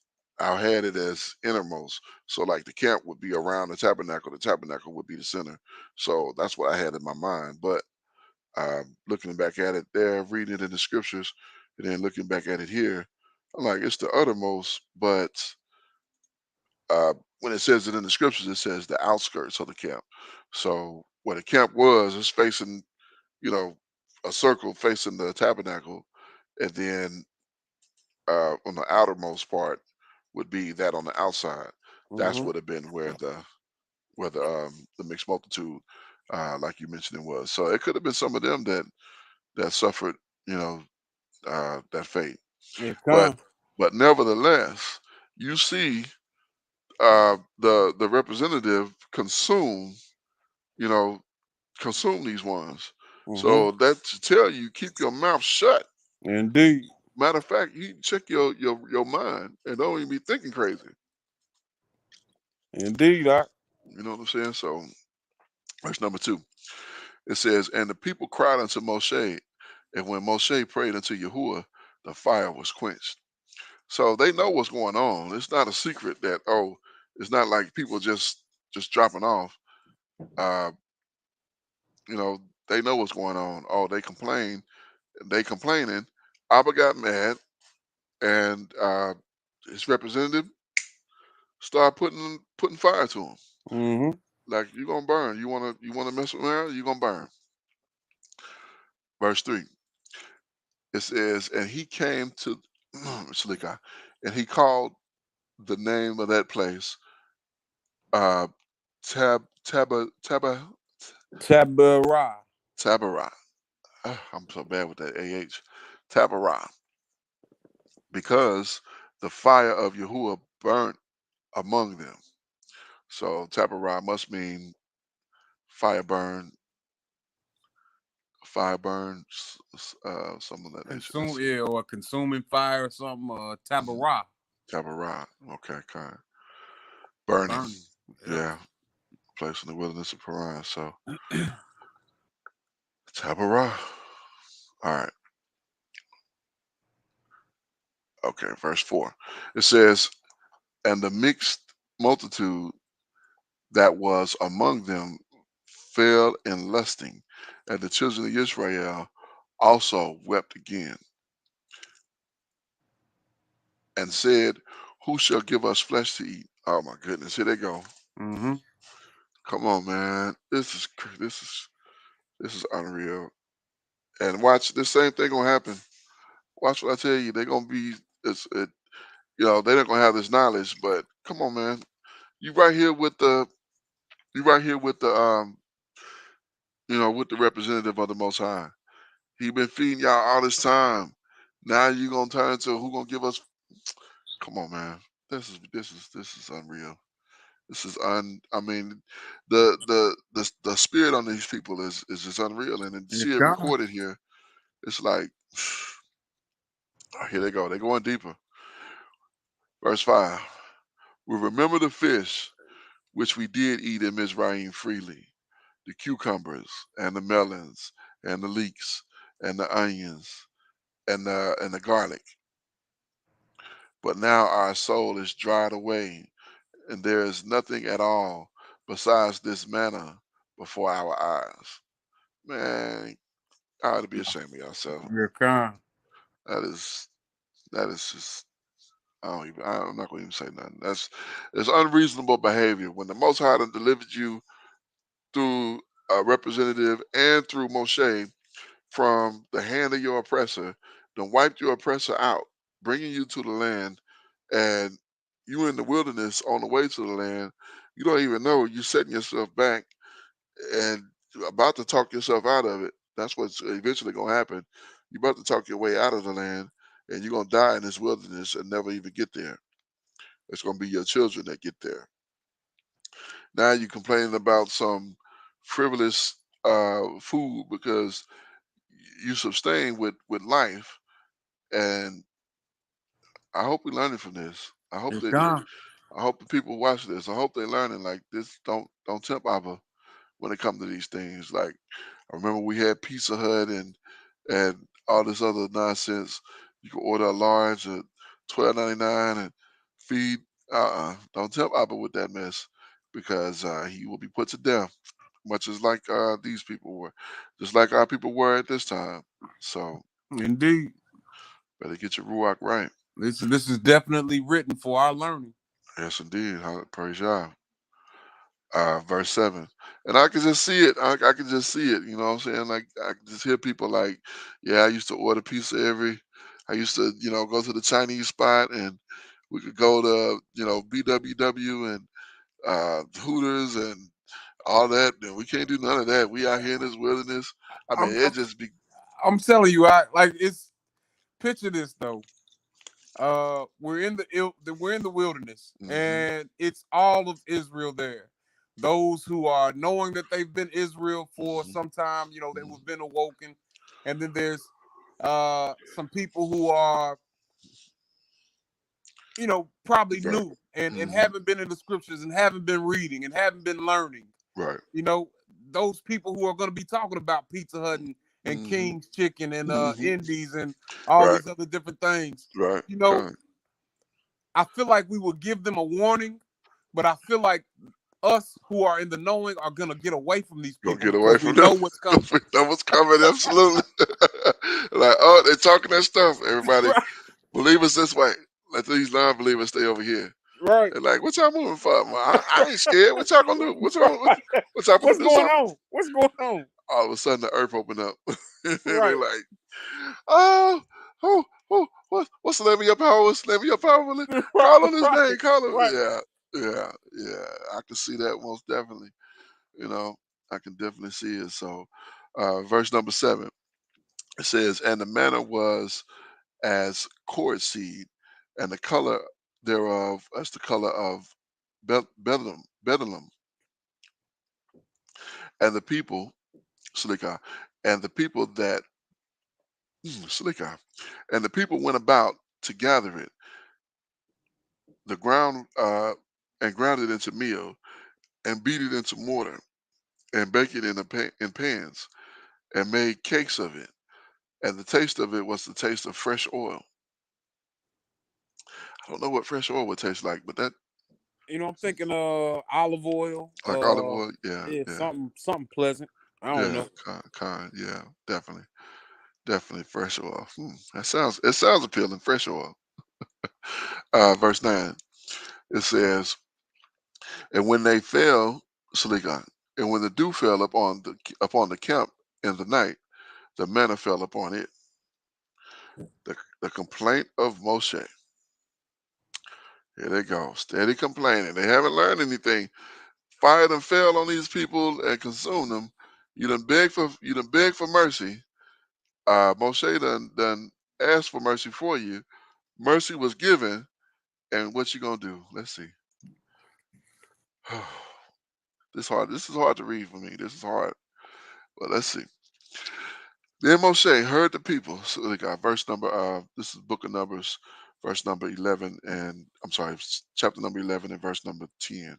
I had it as innermost. So like the camp would be around the tabernacle would be the center. So that's what I had in my mind. But looking back at it there, reading it in the scriptures, and then looking back at it here, I'm like, it's the uttermost, but when it says it in the scriptures, it says the outskirts of the camp. So where the camp was, is facing, you know, a circle facing the tabernacle, and then on the outermost part would be that on the outside. That's Mm-hmm. would have been where the mixed multitude, like you mentioned, it was. So it could have been some of them that suffered, you know, that fate. It But come. nevertheless, you see the representative consume, you know, consume these ones. Mm-hmm. So that to tell you, keep your mouth shut. Indeed. Matter of fact, you check your mind and don't even be thinking crazy. Indeed, Doc. You know what I'm saying? So verse number 2. It says, and the people cried unto Moshe, and when Moshe prayed unto Yahuwah, the fire was quenched. So they know what's going on. It's not a secret that, oh, it's not like people just dropping off. Uh, you know, they know what's going on. Oh, they complaining. Abba got mad, and his representative start putting fire to him. Mm-hmm. Like, you gonna burn. You wanna mess around, you gonna burn. Verse 3. It says, and he came to Slikah, and he called the name of that place uh Tab Tabarah. Tabarat. I'm so bad with that AH. Tabarat. Because the fire of Yahuwah burnt among them. So Tabarat must mean fire burn, something of that nature. Let's Consume see. it or consuming fire or something. Tabarah. Tabarat. Okay, kind. Burning. Burning. Yep. Yeah. Place in the wilderness of Paran. So Tabarat. All right. Okay, verse 4. It says, and the mixed multitude that was among them fell in lusting, and the children of Israel also wept again, and said, who shall give us flesh to eat? Oh my goodness, here they go. Mm-hmm. Come on, man. This is unreal. And watch, this same thing gonna happen. Watch what I tell you. They're gonna be it's it, they're not gonna have this knowledge, but come on, man. You right here with the you right here with the representative of the most high. He been feeding y'all all this time. Now you gonna turn to who gonna give us. Come on, man. This is unreal. This is I mean, the spirit on these people is just unreal, and then to It see it come. recorded here, it's like, here they go. They're going deeper. Verse 5. We remember the fish which we did eat in Mizraim freely, the cucumbers and the melons and the leeks and the onions and the garlic. But now our soul is dried away, and there is nothing at all besides this manna before our eyes. Man, I ought to be ashamed of yourself. It come. That is just I'm not gonna even say nothing. It's unreasonable behavior. When the Most High done delivered you through a representative and through Moshe from the hand of your oppressor, then wiped your oppressor out, bringing you to the land, and you in the wilderness on the way to the land, you don't even know you're setting yourself back and about to talk yourself out of it. That's what's eventually gonna happen. You're about to talk your way out of the land, and you're gonna die in this wilderness and never even get there. It's gonna be your children that get there. Now you're complaining about some frivolous food because you sustain with life, and I hope we learning from this. I hope It that come. I hope the people watch this. I hope they're learning like this. Don't tempt Abba when it comes to these things. Like I remember we had Pizza Hut and all this other nonsense. You can order a large at 12.99 and feed. Don't tempt Abba with that mess because he will be put to death, much as like these people were, just like our people were at this time. So Indeed. better get your ruach right. This is definitely written for our learning. Yes, indeed. Praise Yah. Verse 7. And I can just see it. I can just see it. You know what I'm saying? Like, I can just hear people like, yeah, I used to order pizza I used to, go to the Chinese spot and we could go to, BWW and Hooters and all that. And we can't do none of that. We out here in this wilderness. I mean, I'm, it I'm, just be, I'm telling you, I like it's. Picture this though. We're in the wilderness, hmm and it's all of Israel there. Those who are knowing that they've been Israel for hmm some time, hmm they've been awoken, and then there's some people who are probably right. new and hmm haven't been in the scriptures and haven't been reading and haven't been learning. Right. You know, those people who are going to be talking about Pizza Hut and hmm King's Chicken and hmm Indies and all Right. these other different things. Right. You know, Kind. I feel like we will give them a warning, but I feel like us who are in the knowing are gonna get away from these Gonna people get away because we from them. know what's coming. That was coming, absolutely. Like, oh, they're talking that stuff. Everybody, Right, believe us this way. Let these non-believers stay over here. right, They're like, what y'all moving for? I ain't scared. What y'all gonna do? What y'all gonna What's do going something? on? What's going on? All of a sudden, the earth opened up. And they're Right, like, oh, what's the name of your power? What's the name of your power? right, Call on his right, name. Call on. right. Yeah. I can see that most definitely. You know, I can definitely see it. So, verse number 7, it says, and the manner was as cord seed, and the color thereof as the color of Bedlam, and the people, Slikah, and the people that, Slikah, and the people went about to gather it, the ground, and ground it into meal, and beat it into mortar, and bake it in pans, and made cakes of it. And the taste of it was the taste of fresh oil. I don't know what fresh oil would taste like, but that I'm thinking olive oil, like olive oil, yeah, yeah, yeah, something pleasant. I don't yeah, know. yeah, definitely fresh oil. It sounds appealing. Fresh oil. Verse 9. It says, and when they fell, Saligon, and when the dew fell upon the camp in the night, the manna fell upon it. The complaint of Moshe. Here they go, steady complaining. They haven't learned anything. Fire done fell on these people and consumed them. You done beg for mercy. Moshe done asked for mercy for you. Mercy was given, and what you gonna do? Let's see. This is hard to read for me. This is hard. But let's see. Then Moshe heard the people. So they got verse number. This is Book of Numbers, verse number 11, and I'm sorry, chapter number 11 and verse number 10.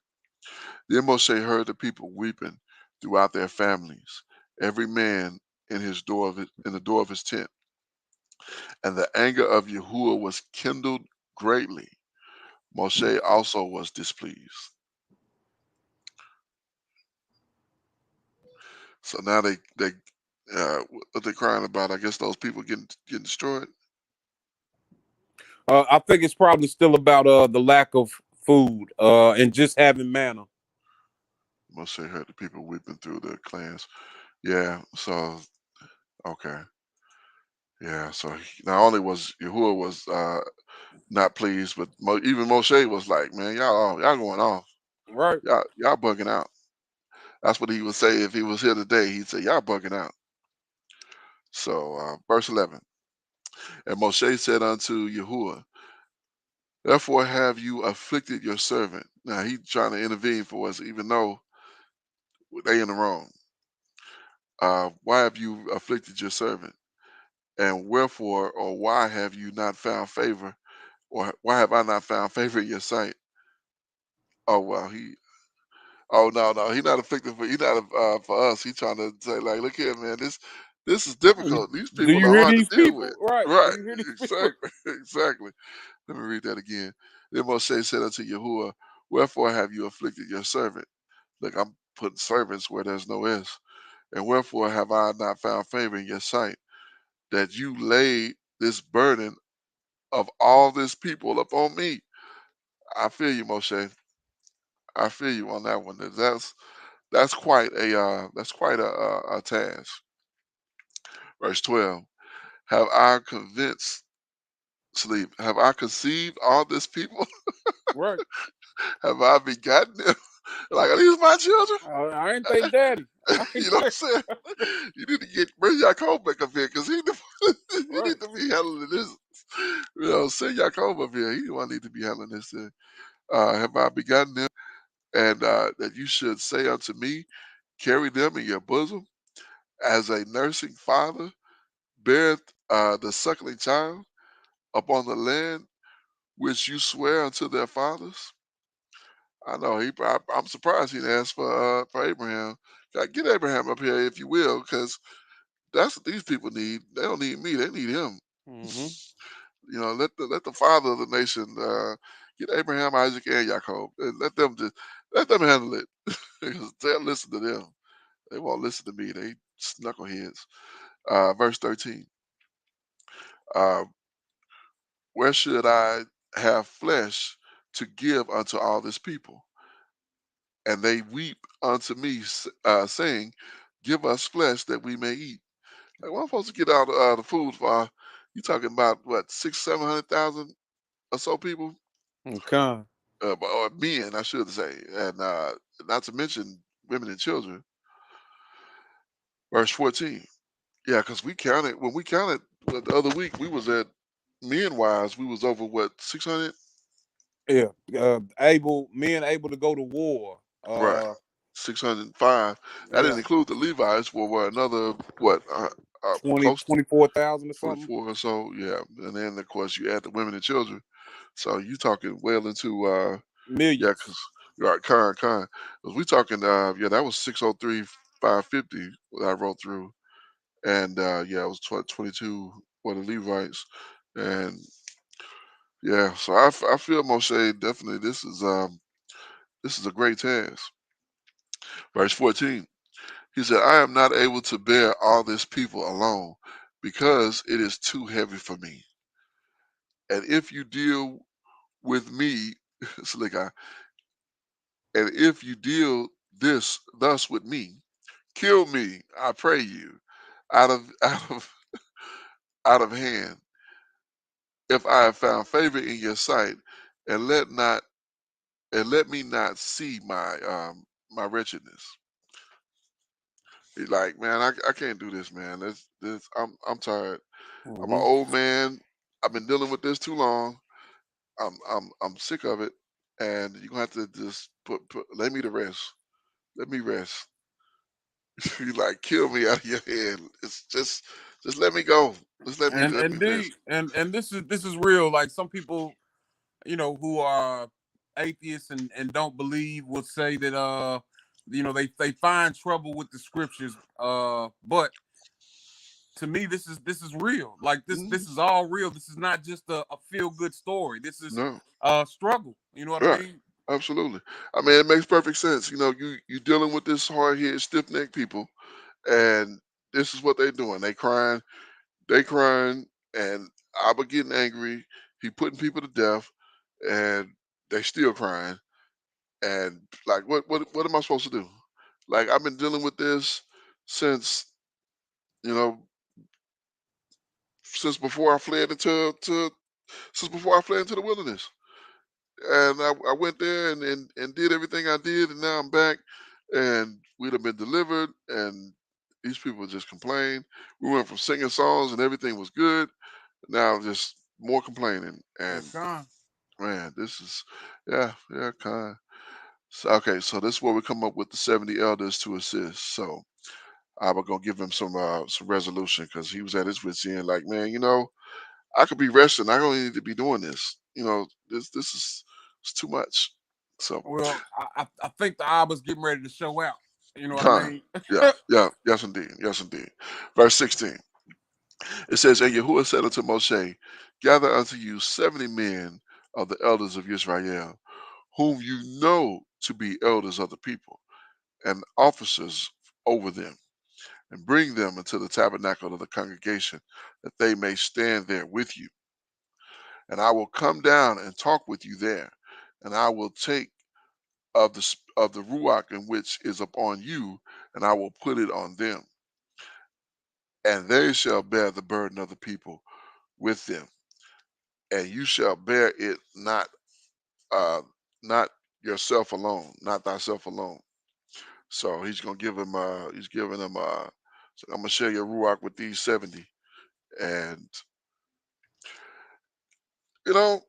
Then Moshe heard the people weeping throughout their families, every man in the door of his tent, and the anger of Yahuwah was kindled greatly. Moshe also was displeased. So now what they crying about? I guess those people getting destroyed. I think it's probably still about the lack of food and just having manna. Moshe heard the people weeping through their clans. Yeah. So okay. Yeah. So not only was Yahuwah was not pleased, but even Moshe was like, man, y'all going off. Right. Y'all bugging out. That's what he would say if he was here today. He'd say, y'all bugging out. So verse 11. And Moshe said unto Yahuwah, therefore have you afflicted your servant. Now he trying to intervene for us, even though they in the wrong. Why have you afflicted your servant? And wherefore or why have you not found favor? Or why have I not found favor in your sight? Oh well, he. Oh no, no, he not afflicted for he not for us. He trying to say like, look here, man, this is difficult. These Do people you are hear hard to these deal with. people? Right. Do Right, you hear these people? exactly, exactly. Let me read that again. Then Moshe said unto Yahuwah, wherefore have you afflicted your servant? Look, I'm putting servants where there's no S. And wherefore have I not found favor in your sight, that you laid this burden of all this people upon me? I feel you, Moshe. I feel you on that one. That's quite a task. Verse 12. Have I convinced sleep? Have I conceived all this people? Right. Have I begotten them? Like, are these my children? I ain't they daddy. I ain't You know what I'm they. saying? You need to bring Jacob back up here because you Right. need to be handling this. You know, send Jacob up here. He the one need to be handling this thing. Have I begotten them? And that you should say unto me, carry them in your bosom as a nursing father beareth the suckling child upon the land which you swear unto their fathers. I know I'm surprised he didn't ask for Abraham. Get Abraham up here if you will, because that's what these people need. They don't need me. They need him. Mm-hmm. You know, let the father of the nation get Abraham, Isaac, and Jacob, and let them handle it because they'll listen to them. They won't listen to me. They knuckleheads. Verse 13. Uh, where should I have flesh to give unto all this people? And they weep unto me, saying, give us flesh that we may eat. Like, well, I'm supposed to get out the food for, you talking about what, 700,000 or so people? Okay. Or men, I should say. And not to mention women and children. Verse 14. Yeah, because when we counted the other week, we was at, men wise, we was over what, 600? Yeah. Men able to go to war. Right. 605. That Yeah. didn't include the Levites, were another, what, 20, close 24,000 or something. 24 or so, yeah. And then of course you add the women and children. So you talking well into yeah, Millions. because right, con. Because we talking yeah, that was 603 550 what I wrote through. And yeah, it was 22 for the Levites. And yeah, so I feel Moshe definitely this is a great task. Verse 14. He said, I am not able to bear all this people alone because it is too heavy for me. And if you deal with me, Slick, and if you deal this thus with me, kill me, I pray you, out of out of hand, if I have found favor in your sight, and let me not see my wretchedness. He's like, man, I can't do this, man. This I'm tired. I'm an Hmm. old man. I've been dealing with this too long. I'm sick of it. And you're gonna have to just let me to rest. Let me rest. You like kill me out of your head. It's just let me go. Just And let me rest. indeed, and this is real. Like some people, who are atheists and don't believe would say that they find trouble with the scriptures. But to me, this is real. Like Mhm. this is all real. This is not just a feel good story. This is No, struggle. You know what I right, mean? absolutely. I mean, it makes perfect sense. You know, you dealing with this hard headed, stiff necked people, and this is what they doing. They crying, and Abba getting angry. He putting people to death, and they still crying. And like, what am I supposed to do? Like, I've been dealing with this since you know since before I fled into to since before I fled into the wilderness. And I went there and did everything I did, and now I'm back, and we'd have been delivered, and these people just complain. We went from singing songs and everything was good, now just more complaining. Yeah, And con. man, this is yeah, kind. So, okay, so this is where we come up with the 70 elders to assist. So I'm gonna give him some resolution because he was at his wits end, like, man, I could be resting. I don't need to be doing this. This is it's too much. So, Well, I think the Abba's getting ready to show out. You know what I con, mean? yeah, yes indeed, yes indeed. Verse 16. It says, and Yahuwah said unto Moshe, gather unto you 70 men of the elders of Israel, whom you know to be elders of the people, and officers over them, and bring them into the tabernacle of the congregation, that they may stand there with you. And I will come down and talk with you there, and I will take of the ruach in which is upon you, and I will put it on them, and they shall bear the burden of the people with them, and you shall bear it uh, not yourself alone, not thyself alone. So he's gonna give him he's giving him so I'm gonna share your ruach with these 70. And you know,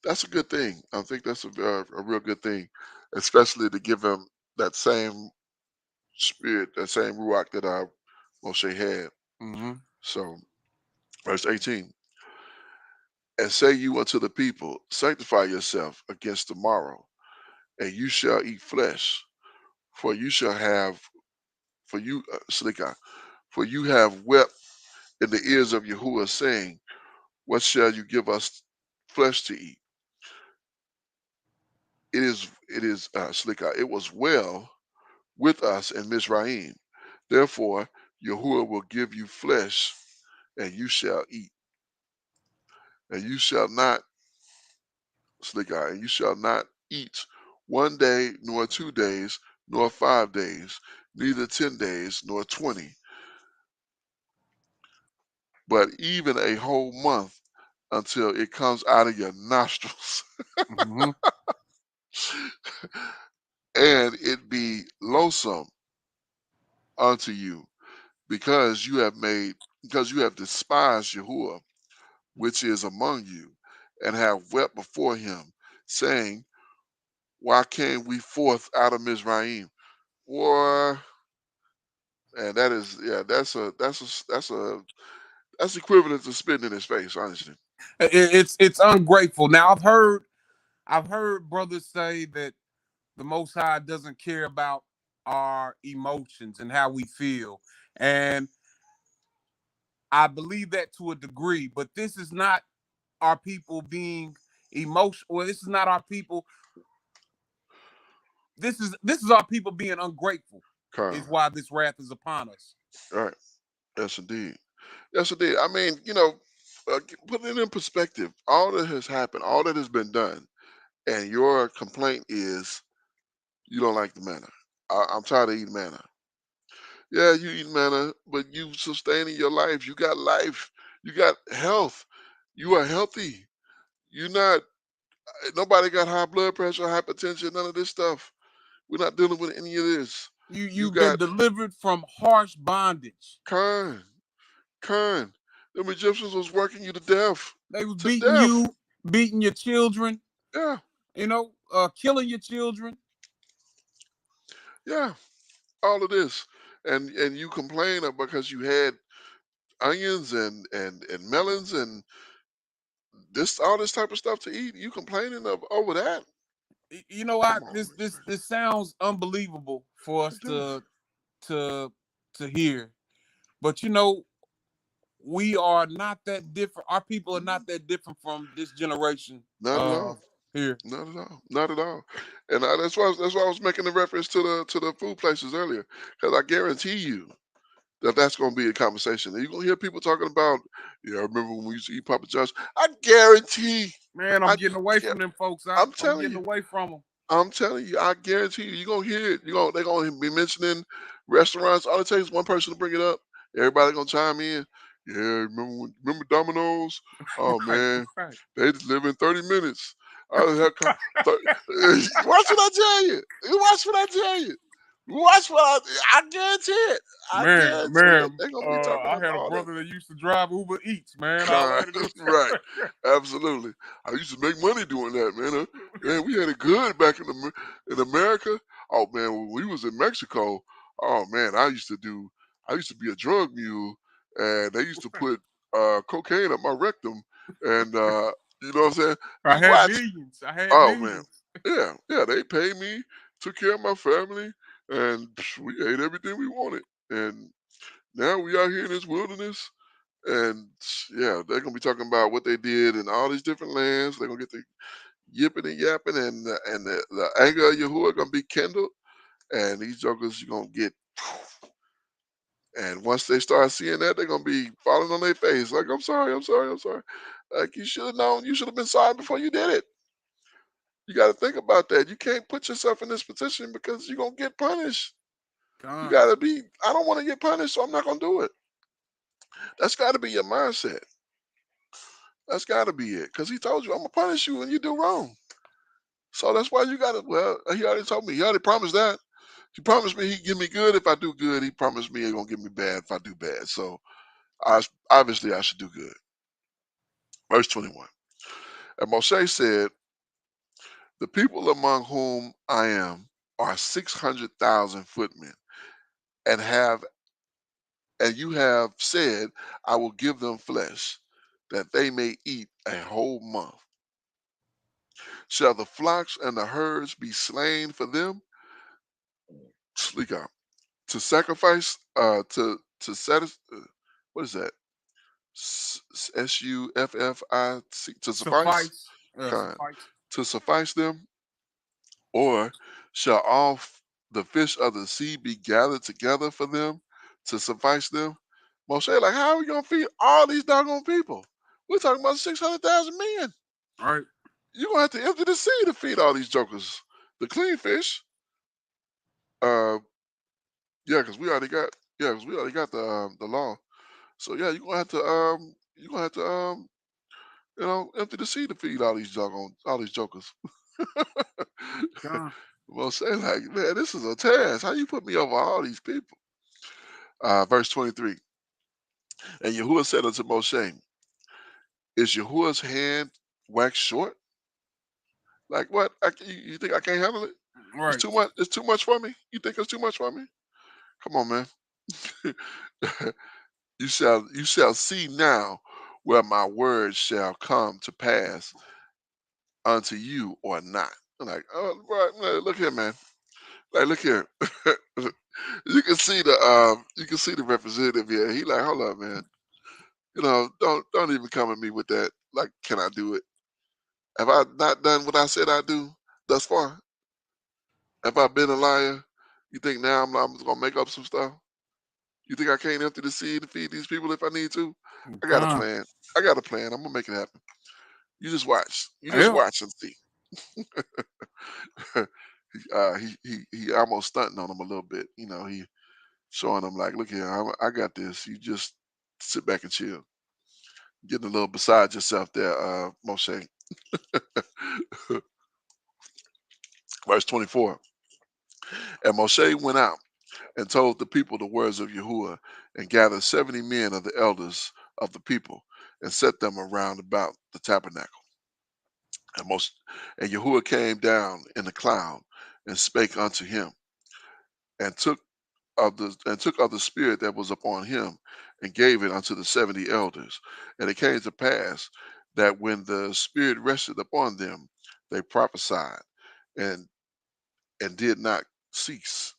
that's a good thing. I think that's a real good thing, especially to give him that same spirit, that same ruach that Moshe had. Mm-hmm. So verse 18. And say you unto the people, sanctify yourself against tomorrow, and you shall eat flesh, for you shall have for you Slikah, for you have wept in the ears of Yahuwah, saying, what shall you give us flesh to eat? It is Slikah, it was well with us in Mizraim. Therefore, Yahuwah will give you flesh, and you shall eat. And you shall not, Slikah, and you shall not eat 1 day, nor 2 days, nor 5 days, neither 10 days, nor 20, but even a whole month until it comes out of your nostrils, Mm-hmm. and it be loathsome unto you, because you have despised Yahuwah, which is among you, and have wept before him, saying, why came we forth out of Mizraim? Boy, and that is, yeah, that's equivalent to spitting in his face, honestly. It's ungrateful. Now I've heard brothers say that the Most High doesn't care about our emotions and how we feel, and I believe that to a degree. But this is not our people being emotional. Well, this is not our people. This is our people being ungrateful. Kind Is why this wrath is upon us. right. Yes, indeed. Yes, indeed. I mean, put it in perspective. All that has happened, all that has been done, and your complaint is you don't like the manna. I'm tired of eating manna. Yeah, you eat manna, but you sustaining your life. You got life. You got health. You are healthy. You're not. Nobody got high blood pressure, hypertension, none of this stuff. We're not dealing with any of this. You You've been got delivered from harsh bondage. kind, kind. Them Egyptians was working you to death. They was To beating death. you, beating your children, Yeah, killing your children. yeah. All of this. And you complain because you had onions and melons and this all this type of stuff to eat. You complaining over that? You know what? Come on, This this this sounds unbelievable for us it do. to to hear. But we are not that different. Our people are not that different from this generation Not at all. here. Not at all. Not at all. And that's why I was making the reference to the food places earlier, because I guarantee you that's going to be a conversation. And you're going to hear people talking about, yeah, I remember when we used to eat Papa John's. I guarantee, Man, I'm I, getting away gu- from them folks. I'm I'm telling getting you, away from them. I guarantee you're gonna hear it. They're gonna be mentioning restaurants. All it takes is one person to bring it up. Everybody gonna chime in. Yeah, remember Domino's? Oh Right, man, right. they just live in 30 minutes. I just have watch what I tell you. Watch what I tell you. Watch what I guarantee it. I Man, guarantee it. man, They're gonna be talking I had a about all brother that used to drive Uber Eats, man. I kind, let it. right? Absolutely. I used to make money doing that, man. Man, we had it good back in America. Oh man, when we was in Mexico, oh man, I used to be a drug mule, and they used to put cocaine up my rectum, and you know what I'm saying? I had Watch. millions. I had Oh man, millions. Yeah, yeah, they paid me, took care of my family, and we ate everything we wanted. And now we out here in this wilderness, and yeah, they're gonna be talking about what they did in all these different lands. They're gonna get the yipping and yapping, and the anger of Yahuwah gonna be kindled, and these jokers you gonna get. And once they start seeing that, they're gonna be falling on their face, like, "I'm sorry, I'm sorry, I'm sorry." Like, you should have known. You should have been sorry before you did it. You got to think about that. You can't put yourself in this position because you're gonna get punished. You Con, got to be. I don't want to get punished, so I'm not gonna do it. That's got to be your mindset. That's got to be it. Because he told you, "I'm gonna punish you when you do wrong." So that's why you got to. Well, he already told me. He already promised that. He promised me he'd give me good if I do good. He promised me he's gonna give me bad if I do bad. So obviously I should do good. Verse 21. And Moshe said, "The people among whom I am are 600,000 footmen, and have and you have said, I will give them flesh, that they may eat a whole month. Shall the flocks and the herds be slain for them? Speak out. To sacrifice, to satisfy, what is that? Suffic, to suffice, suffice, kind, suffice. to suffice them, or shall all the fish of the sea be gathered together for them to suffice them? Moshe, like, how are we gonna feed all these doggone people? We're talking about 600,000 men. All right. You're gonna have to empty the sea to feed all these jokers. The clean fish, uh, yeah, because we already got the law. So yeah, you're gonna have to empty the sea to feed all these jokers. Con, Moshe, like, man, this is a task. How you put me over all these people? Verse 23. And Yahuwah said unto Moshe, is Yahuwah's hand waxed short? Like what? You think I can't handle it? It's right. too much. It's too much for me. You think it's too much for me? Come on, man. You shall see now where my words shall come to pass unto you or not. I'm like, oh, right, man, look here, man. Like, look here. You can see the representative here. He like, hold up, man. Don't even come at me with that. Like, can I do it? Have I not done what I said I do thus far? Have I been a liar? You think now I'm just gonna make up some stuff? You think I can't empty the sea to feed these people if I need to? I got a Con. plan. I got a plan. I'm gonna make it happen. You just watch. You just Yeah. watch and see. He almost stunting on him a little bit. He showing him like, look here, I got this. You just sit back and chill. Getting a little beside yourself there, Moshe. Verse 24. And Moshe went out and told the people the words of Yahuwah, and gathered 70 men of the elders of the people, and set them around about the tabernacle. And most and Yahuwah came down in the cloud and spake unto him, and took of the spirit that was upon him, and gave it unto the 70 elders. And it came to pass that when the spirit rested upon them, they prophesied, and did not cease.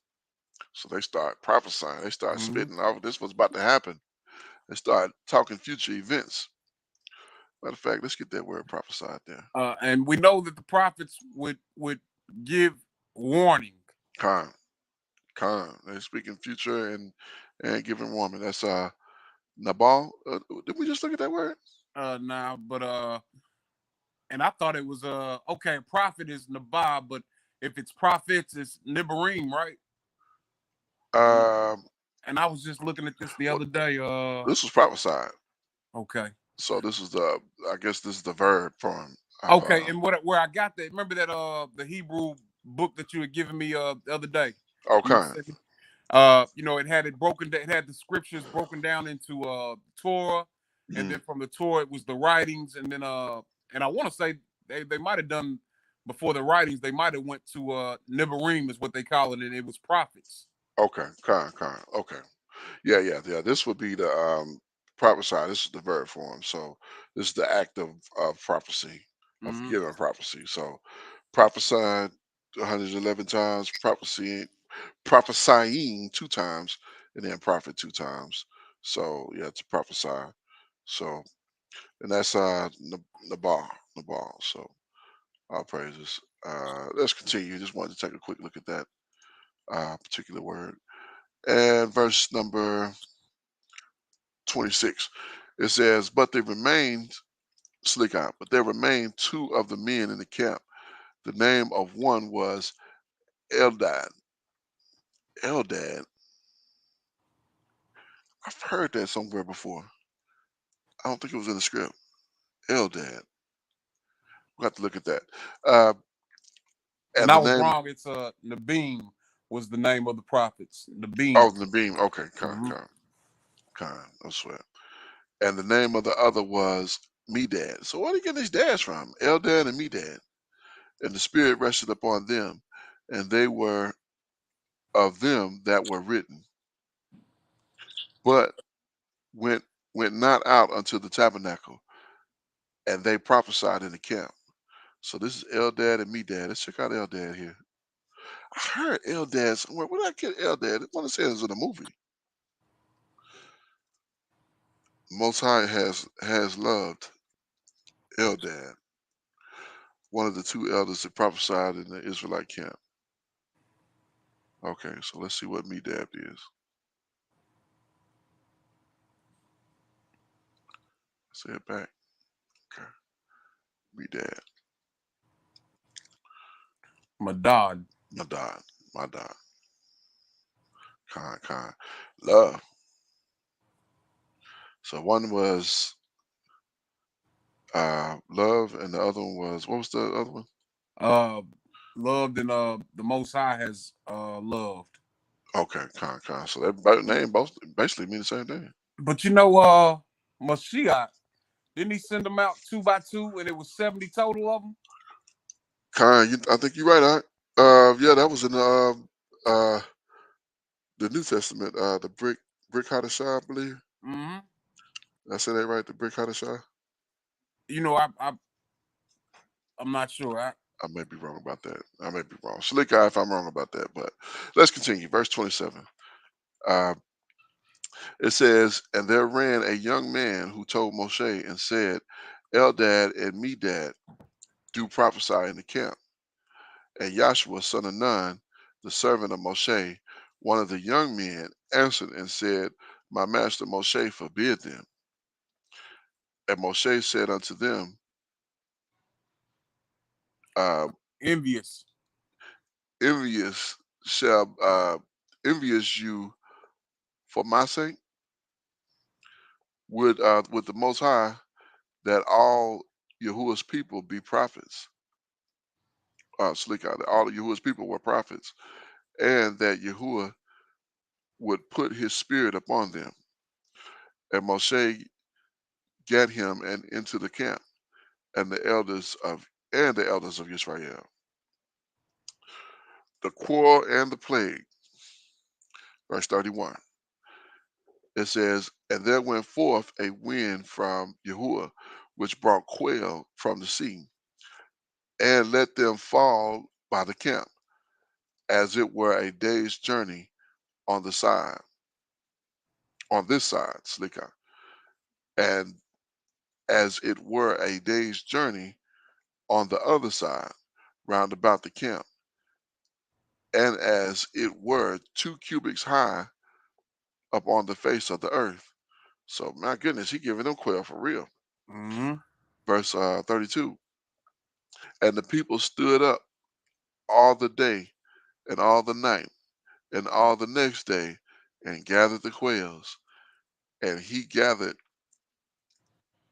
So they start prophesying. They start Hmm. spitting off this was about to happen. They start talking future events. Matter of fact, let's get that word prophesied there. And we know that the prophets would give warning. Con, con. They're speaking future and giving warning. That's Nabal. Did we just look at that word? Now, but and I thought it was okay. Prophet is Nabab, but if it's prophets, it's Nibarim, right? And Um, and I was just looking at this the well, other day. this was prophesied. Okay, So this is I guess this is the verb form of okay, and where I got that? Remember that the Hebrew book that you had given me the other day? You had okay. sent me. It had it broken. It had the scriptures broken down into Torah, and Mm, then from the Torah it was the writings, and then and I want to say they might have done before the writings. They might have went to Nibarim is what they call it, and it was prophets. okay, con. Okay. Yeah. This would be the prophesy. This is the verb form. So this is the act of prophecy. I'm Hmm. forgetting a prophecy. So prophesied 111 times, prophesying 2 times, and then prophet 2 times. So yeah, to prophesy. So and that's Nabal. Nabal. So all praises. Let's continue. Just wanted to take a quick look at that particular word. And verse number 26. It says, but they remained slick out, but there remained 2 of the men in the camp. The name of one was Eldad. Eldad. I've heard that somewhere before. I don't think it was in the script. Eldad. We'll have to look at that. Uh, And and I the was name, wrong. It's Nabim was the name of the prophets. oh, Nabim. Nabeem. Okay, Hmm. no sweat. And the name of the other was Medad. So where did he get these dads from? Eldad and Medad. And the Spirit rested upon them, and they were of them that were written, but went went not out unto the tabernacle, and they prophesied in the camp. So this is Eldad and Medad. Let's check out Eldad here. I heard Eldad somewhere. Where did I get Eldad? I want to say it was in a movie. Most High has loved Eldad, one of the 2 elders that prophesied in the Israelite camp. Okay, so let's see what Medad is. Say it back. Okay, Medad, Madad. Madad, Madad, Khan, love. So one was love, and the other one was, what was the other one? Uh, Loved and the Most High has loved. Okay, Khan. So that name both basically mean the same thing. But Mashiach, didn't he send them out 2 by 2, and it was 70 total of them? Khan, I think you're right. Yeah, that was in the New Testament. The brick Hadashah, I believe. Hmm. Did I say that right? The brick Hadashah. You know, I'm not sure. I may be wrong about that. I may be wrong. Slick guy if I'm wrong about that. But let's continue. Verse 27. Uh, it says, and there ran a young man who told Moshe and said, Eldad and Medad do prophesy in the camp. And Joshua, son of Nun, the servant of Moshe, one of the young men, answered and said, my master Moshe forbid them. And Moshe said unto them, uh, Envious. envious shall envious you for my sake? Would the Most High that all Yahuwah's people be prophets? Slick out that all of Yahuwah's people were prophets, and that Yahuwah would put his spirit upon them. And Moshe gat him and into the camp, and the elders of Israel. The quarrel and the plague, verse 31. It says, and there went forth a wind from Yahuwah, which brought quail from the sea, and let them fall by the camp, as it were a day's journey on the side, on this side, Slikah, and as it were a day's journey on the other side, round about the camp, and as it were 2 cubits high upon the face of the earth. So my goodness, he giving them quail for real. Hmm. Verse 32. And the people stood up all the day and all the night and all the next day and gathered the quails. And he gathered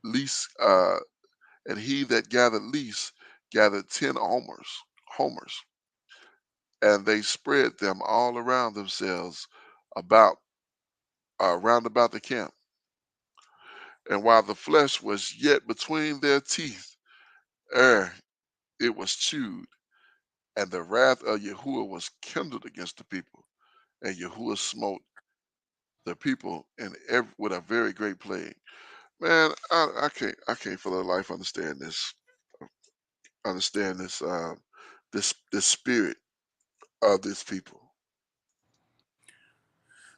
least, and he that gathered least gathered 10 homers, and they spread them all around themselves about round about the camp. And while the flesh was yet between their teeth, ere it was chewed, and the wrath of Yahuwah was kindled against the people, and Yahuwah smote the people with a very great plague. Man, I can't for the life understand this. understand this spirit of this people.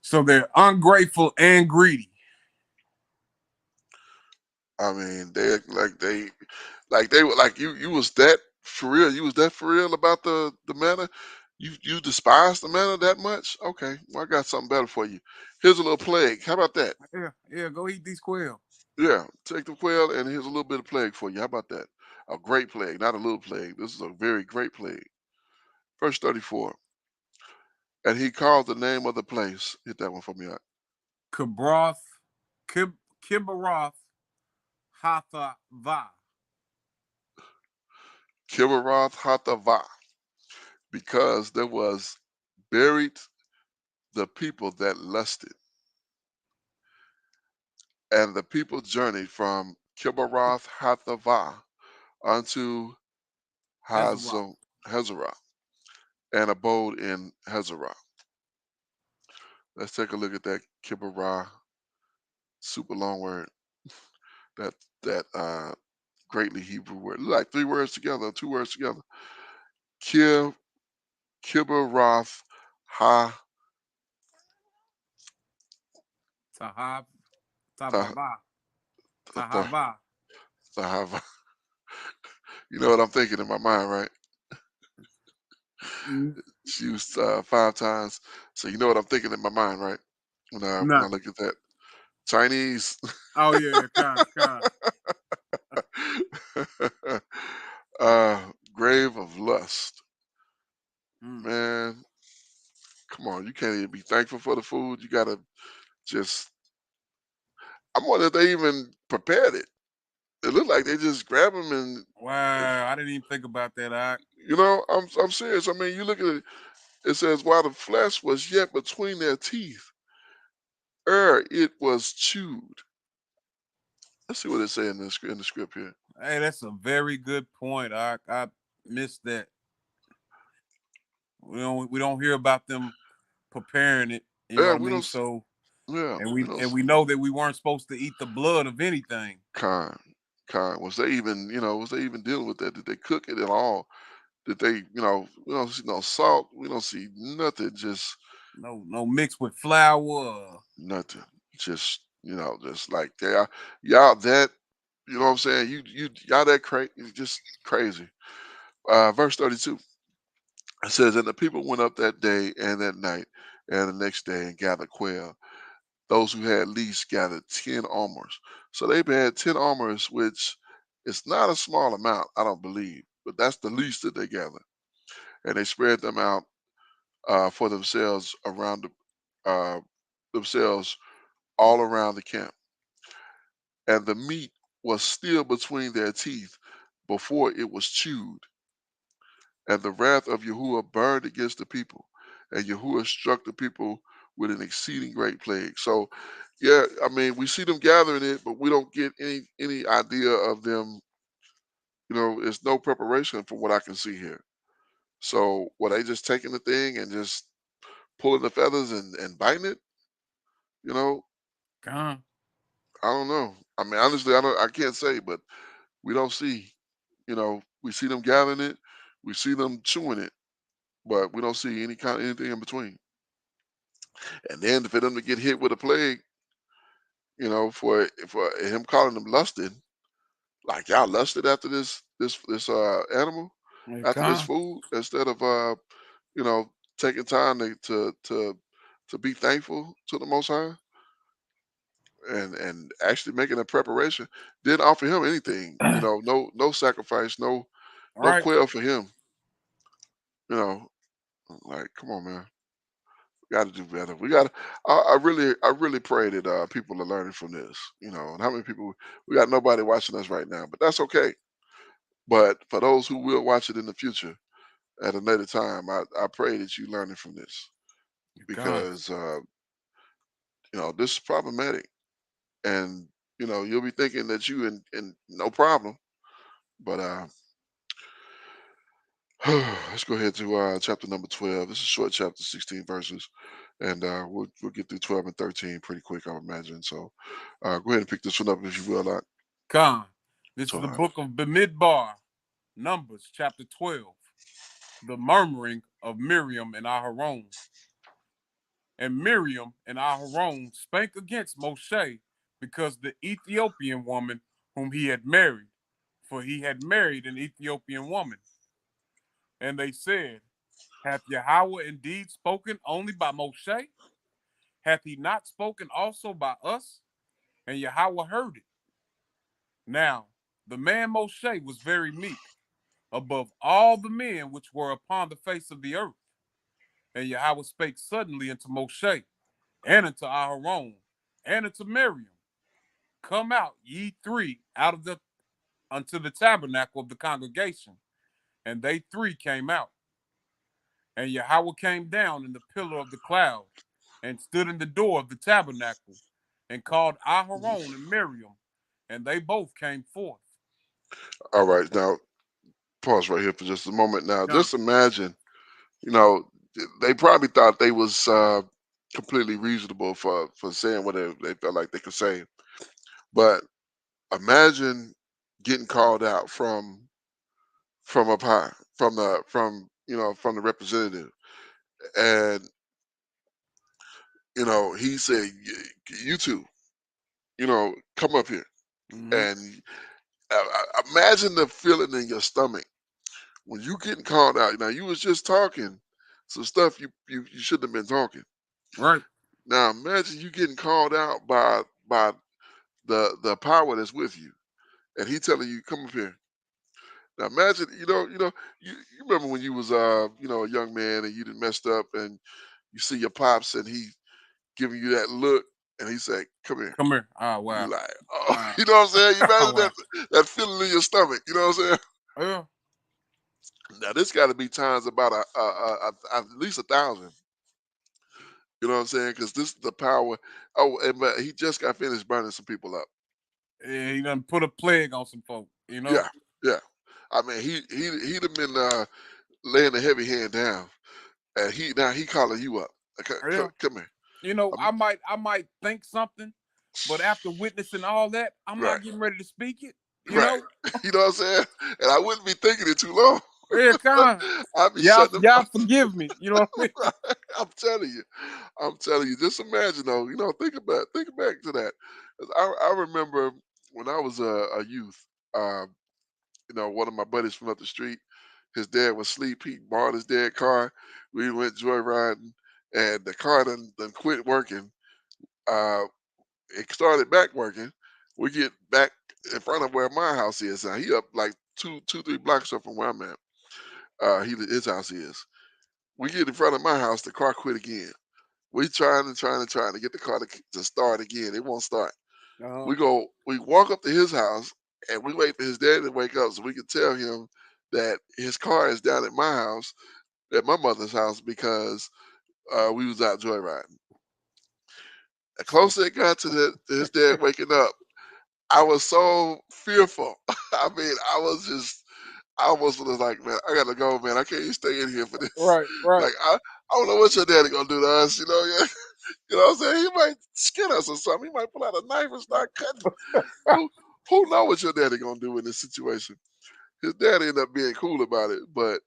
So they're ungrateful and greedy. I mean, they were like you was that for real. You was that for real about the manna. You despise the manna that much? Okay, well, I got something better for you. Here's a little plague. How about that? Yeah, yeah, go eat these quail. Yeah, take the quail and here's a little bit of plague for you. How about that? A great plague, not a little plague. This is a very great plague. Verse 34. And he called the name of the place. Hit that one for me. Kibroth, Kibaroth, Hathava. Kivaroth Hatava, because there was buried the people that lusted. And the people journeyed from Kibaroth Hatava unto Hazaroth. Hazorah and abode in Hazorah. Let's take a look at that Kibarah, super long word. That that greatly Hebrew word. Like three words together, two words together. Kib Kibaroth Ha Tahab, Tha- Tababa, Tha- Tahaba. Thahava. You know what I'm thinking in my mind, right? She used five times. So you know what I'm thinking in my mind, right? When I Nah. look at that. Chinese. Oh yeah, con. Grave of lust. Mm. Man, come on. You can't even be thankful for the food. You gotta just I'm wondering if they even prepared it. It looked like they just grab them and Wow, I didn't even think about that. I'm serious. I mean, you look at it. It says while the flesh was yet between their teeth, ere it was chewed. Let's see what it say in the script here. Hey, that's a very good point. I missed that. We don't hear about them preparing it. You know Yeah, what I we mean? don't. So Yeah, and we we don't. and we know that we weren't supposed to eat the blood of anything. Kind, kind. Was they even, was they even dealing with that? Did they cook it at all? Did they, we don't see no salt. We don't see nothing. Just No mixed with flour. nothing. Just like they are. Y'all that, you know what I'm saying? Y'all that crazy, just crazy. Verse 32. It says, and the people went up that day and that night and the next day and gathered quail. Those who had least gathered 10 almers. So they had 10 almers, which is not a small amount, I don't believe, but that's the least that they gathered. And they spread them out for themselves themselves all around the camp. And the meat was still between their teeth before it was chewed. And the wrath of Yahuwah burned against the people, and Yahuwah struck the people with an exceeding great plague. So, yeah, I mean, we see them gathering it, but we don't get any idea of them. It's no preparation from what I can see here. So, were they just taking the thing and just pulling the feathers and biting it? You know, Gone. I don't know. I mean, honestly, I can't say, but we don't see. We see them gathering it, we see them chewing it, but we don't see anything in between. And then for them to get hit with a plague, for him calling them lusted, like y'all lusted after this animal, Hey, after this gone. food, instead of you know, taking time to be thankful to the Most High and actually making a preparation. Didn't offer him anything, no sacrifice, All no right. quail for him. You know, like come on, man. Got to do better. We got to. I really pray that people are learning from this. And how many people? We got nobody watching us right now, but that's okay. But for those who will watch it in the future at a later time, I pray that you learning from this Gone. because this is problematic, and you'll be thinking that you in no problem, but let's go ahead to chapter number 12. This is a short chapter, 16 verses, and we'll get through 12 and 13 pretty quick, I would imagine. So go ahead and pick this one up if you will. Gone. This is the So, book of Bemidbar, Numbers chapter 12. The murmuring of Miriam and Aharon. And Miriam and Aharon spake against Moshe because the Ethiopian woman whom he had married, for he had married an Ethiopian woman. And they said, hath Yahweh indeed spoken only by Moshe? Hath he not spoken also by us? And Yahweh heard it. Now, the man Moshe was very meek, above all the men which were upon the face of the earth. And Yahweh spake suddenly unto Moshe, and unto Aharon, and unto Miriam, come out, ye three, out of the unto the tabernacle of the congregation. And they three came out. And Yahweh came down in the pillar of the cloud, and stood in the door of the tabernacle, and called Aharon and Miriam, and they both came forth. All right, now pause right here for just a moment. Now, Come. just imagine, they probably thought they was completely reasonable for saying what they felt like they could say. But imagine getting called out from up high, from the representative, and he said, "You two, come up here." Mm-hmm. And imagine the feeling in your stomach when you getting called out. Now you was just talking some stuff you shouldn't have been talking. Right. Now imagine you getting called out by the power that's with you, and he telling you, "Come up here." Now imagine, you remember when you was a young man and you done messed up and you see your pops and he giving you that look and he say, "Come here." Come here. Oh, You wow. like, oh, Wow. you know what I'm saying? You Oh, imagine wow. that feeling in your stomach. You know what I'm saying? Yeah. Now this got to be times about at least 1,000. You know what I'm saying? Because this is the power. Oh, and but he just got finished burning some people up. Yeah, he done put a plague on some folk, Yeah, yeah. I mean, he'd have been laying a heavy hand down, and he calling you up. Okay, Yeah. come here. I Um, might think something, but after witnessing all that, I'm right, not getting ready to speak it. right. You know what I'm saying? And I wouldn't be thinking it too long. Yeah, kind of. I'd be Y'all, shutting them y'all out. forgive me. You know what I mean? Right. I'm telling you. I'm telling you. Just imagine though. Think back to that. 'Cause I remember when I was a youth. Uh, one of my buddies from up the street, his dad was asleep. He borrowed his dad's car. We went joyriding, and the car done quit working. Uh, it started back working. We get back in front of where my house is. Now he up like two, 3 blocks up from where I'm at. His house is. We get in front of my house. The car quit again. We trying to get the car to start again. It won't start. Uh-huh. We walk up to his house and we wait for his dad to wake up so we can tell him that his car is down at my house, at my mother's house, because we was out joyriding. The closer it got to his dad waking up, I was so fearful. I mean, I almost was like, man, I gotta go, man. I can't even stay in here for this. Right, right. Like, I don't know what your daddy gonna do to us, yeah. You know what I'm saying? He might skin us or something. He might pull out a knife and start cutting. Who who know what your daddy gonna do in this situation? His dad ended up being cool about it, but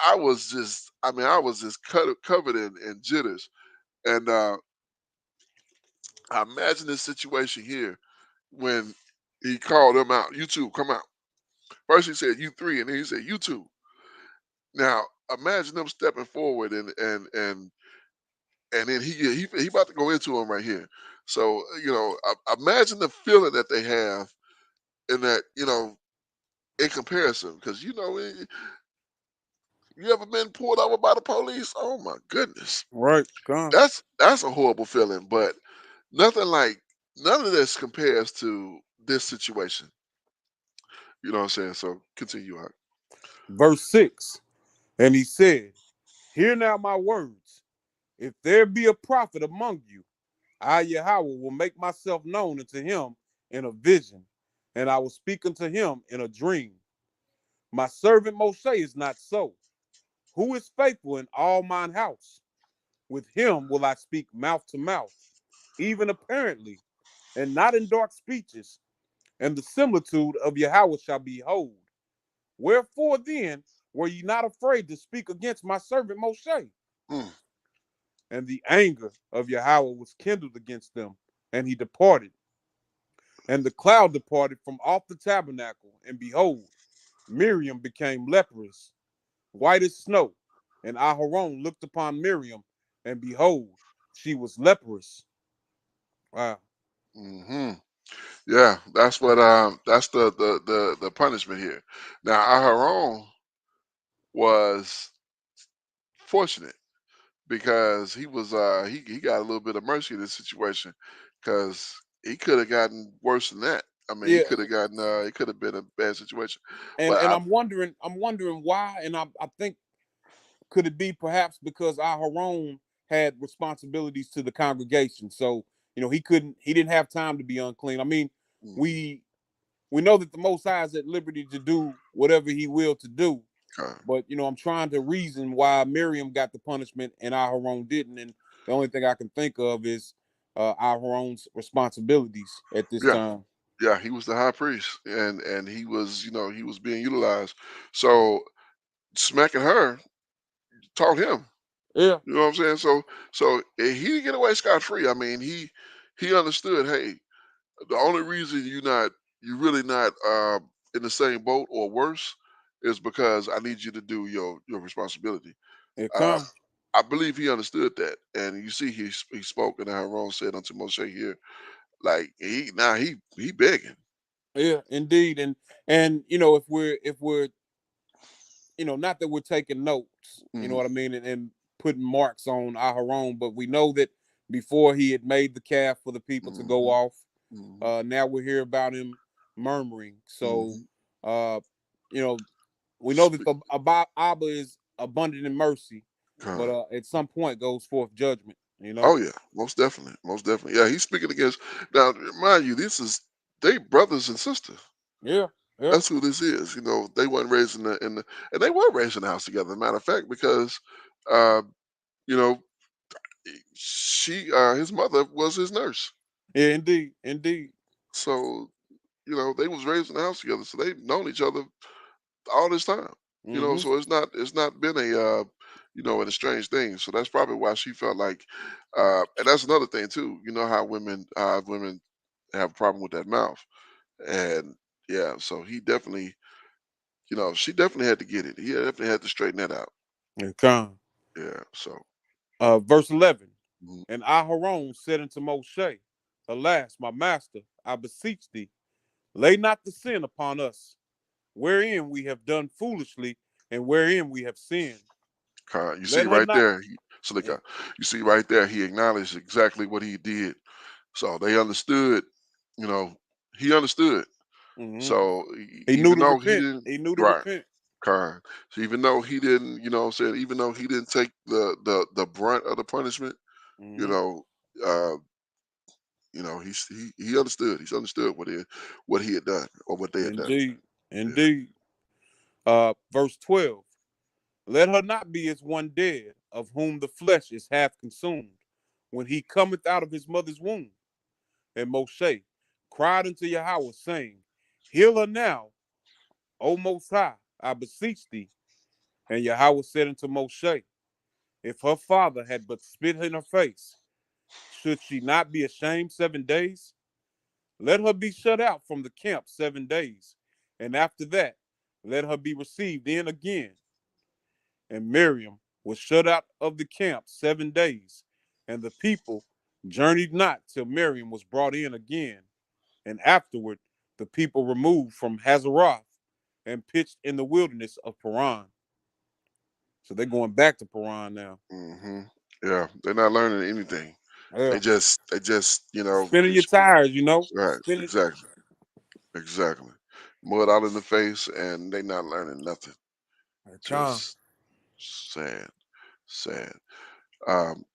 I was just covered in jitters. And I imagine this situation here when he called them out. You two, come out. First he said you three, and then he said you two. Now imagine them stepping forward and then he about to go into him right here. So imagine the feeling that they have in that in comparison, because you ever been pulled over by the police? Oh my goodness, Right. Come. that's a horrible feeling. But nothing like none of this compares to this situation. You know what I'm saying? So continue on. Verse 6. And he said, hear now my words. If there be a prophet among you, I, Yahweh, will make myself known unto him in a vision, and I will speak unto him in a dream. My servant Moshe is not so, who is faithful in all mine house. With him will I speak mouth to mouth, even apparently, and not in dark speeches. And the similitude of Yahweh shall behold. Wherefore then were ye not afraid to speak against my servant Moshe? Mm. And the anger of Yahweh was kindled against them, and he departed. And the cloud departed from off the tabernacle, and behold, Miriam became leprous, white as snow. And Aharon looked upon Miriam, and behold, she was leprous. Wow. Hmm. Yeah, that's the punishment here. Now Aharon was fortunate because he got a little bit of mercy in this situation because he could have gotten worse than that. I mean, he Yeah, could have gotten it could have been a bad situation. and But and I'm wondering why, and I think could it be perhaps because Aharon had responsibilities to the congregation, so he didn't have time to be unclean. I mean, mhm, we we know that the Most High is at liberty to do whatever He will to do, okay. but I'm trying to reason why Miriam got the punishment and Aharon didn't, and the only thing I can think of is Aharon's responsibilities at this Yeah, time. yeah, he was the high priest, and he was he was being utilized. So smacking her taught him. Yeah, You know what I'm saying? He didn't get away scot free. I mean, he understood. Hey, the only reason you really not in the same boat or worse is because I need you to do your responsibility. it Uh, come. I believe he understood that, and you see he spoke, and Aaron said unto Moshe here, like he begging. Yeah, indeed, and if we're not that we're taking notes, you know Hmm. what I mean, and putting marks on Aharon, but we know that before he had made the calf for the people to go Hmm. off, Hmm. now we hear about him murmuring. So, Hmm. uh, you know, we know that Speak. the Abba is abundant in mercy, but at some point goes forth judgment. Oh yeah, most definitely, most definitely. Yeah, he's speaking against. Now, mind you, this is they brothers and sisters. Yeah, yeah, That's who this is. They weren't raised and they were raised in the house together. Matter of fact, because uh, you know, his mother was his nurse. yeah, indeed, indeed. So they was raised in the house together, so they've known each other all this time. Hmm. So it's not been an estranged thing. So that's probably why she felt like, and that's another thing too. You know how women have a problem with that mouth, and yeah, so he definitely, she definitely had to get it. He definitely had to straighten that out. And come. Yeah. So. Verse 11. Mhm. And Aharon said unto Moshe, Alas, my master, I beseech thee, lay not the sin upon us, wherein we have done foolishly and wherein we have sinned. You see Let her right not. there, you see right there, he acknowledged exactly what he did. So they understood, you know, he understood. Mhm. So He knew even to though he repent. didn't, He knew to right, repent. kind. So even though he didn't, what I'm saying, even though he didn't take the brunt of the punishment, you Mhm. know, uh, he understood. He's understood what he had done or what they had done. Indeed. Yeah. Indeed. Verse 12. Let her not be as one dead, of whom the flesh is half consumed, when he cometh out of his mother's womb. And Moshe cried unto Yahweh, saying, Heal her now, O Most High, I beseech thee. And Yahweh said unto Moshe, If her father had but spit in her face, should she not be ashamed 7 days? Let her be shut out from the camp 7 days, and after that, let her be received in again. And Miriam was shut out of the camp 7 days, and the people journeyed not till Miriam was brought in again. And afterward, the people removed from Hazeroth and pitched in the wilderness of Paran. So they're going back to Paran now. Hmm. Yeah. They're not learning anything. Yeah. They just Spinning your tires. right. Spinning. Exactly. Exactly. Mud all in the face, and they not learning nothing. Con. Just sad, sad. Um,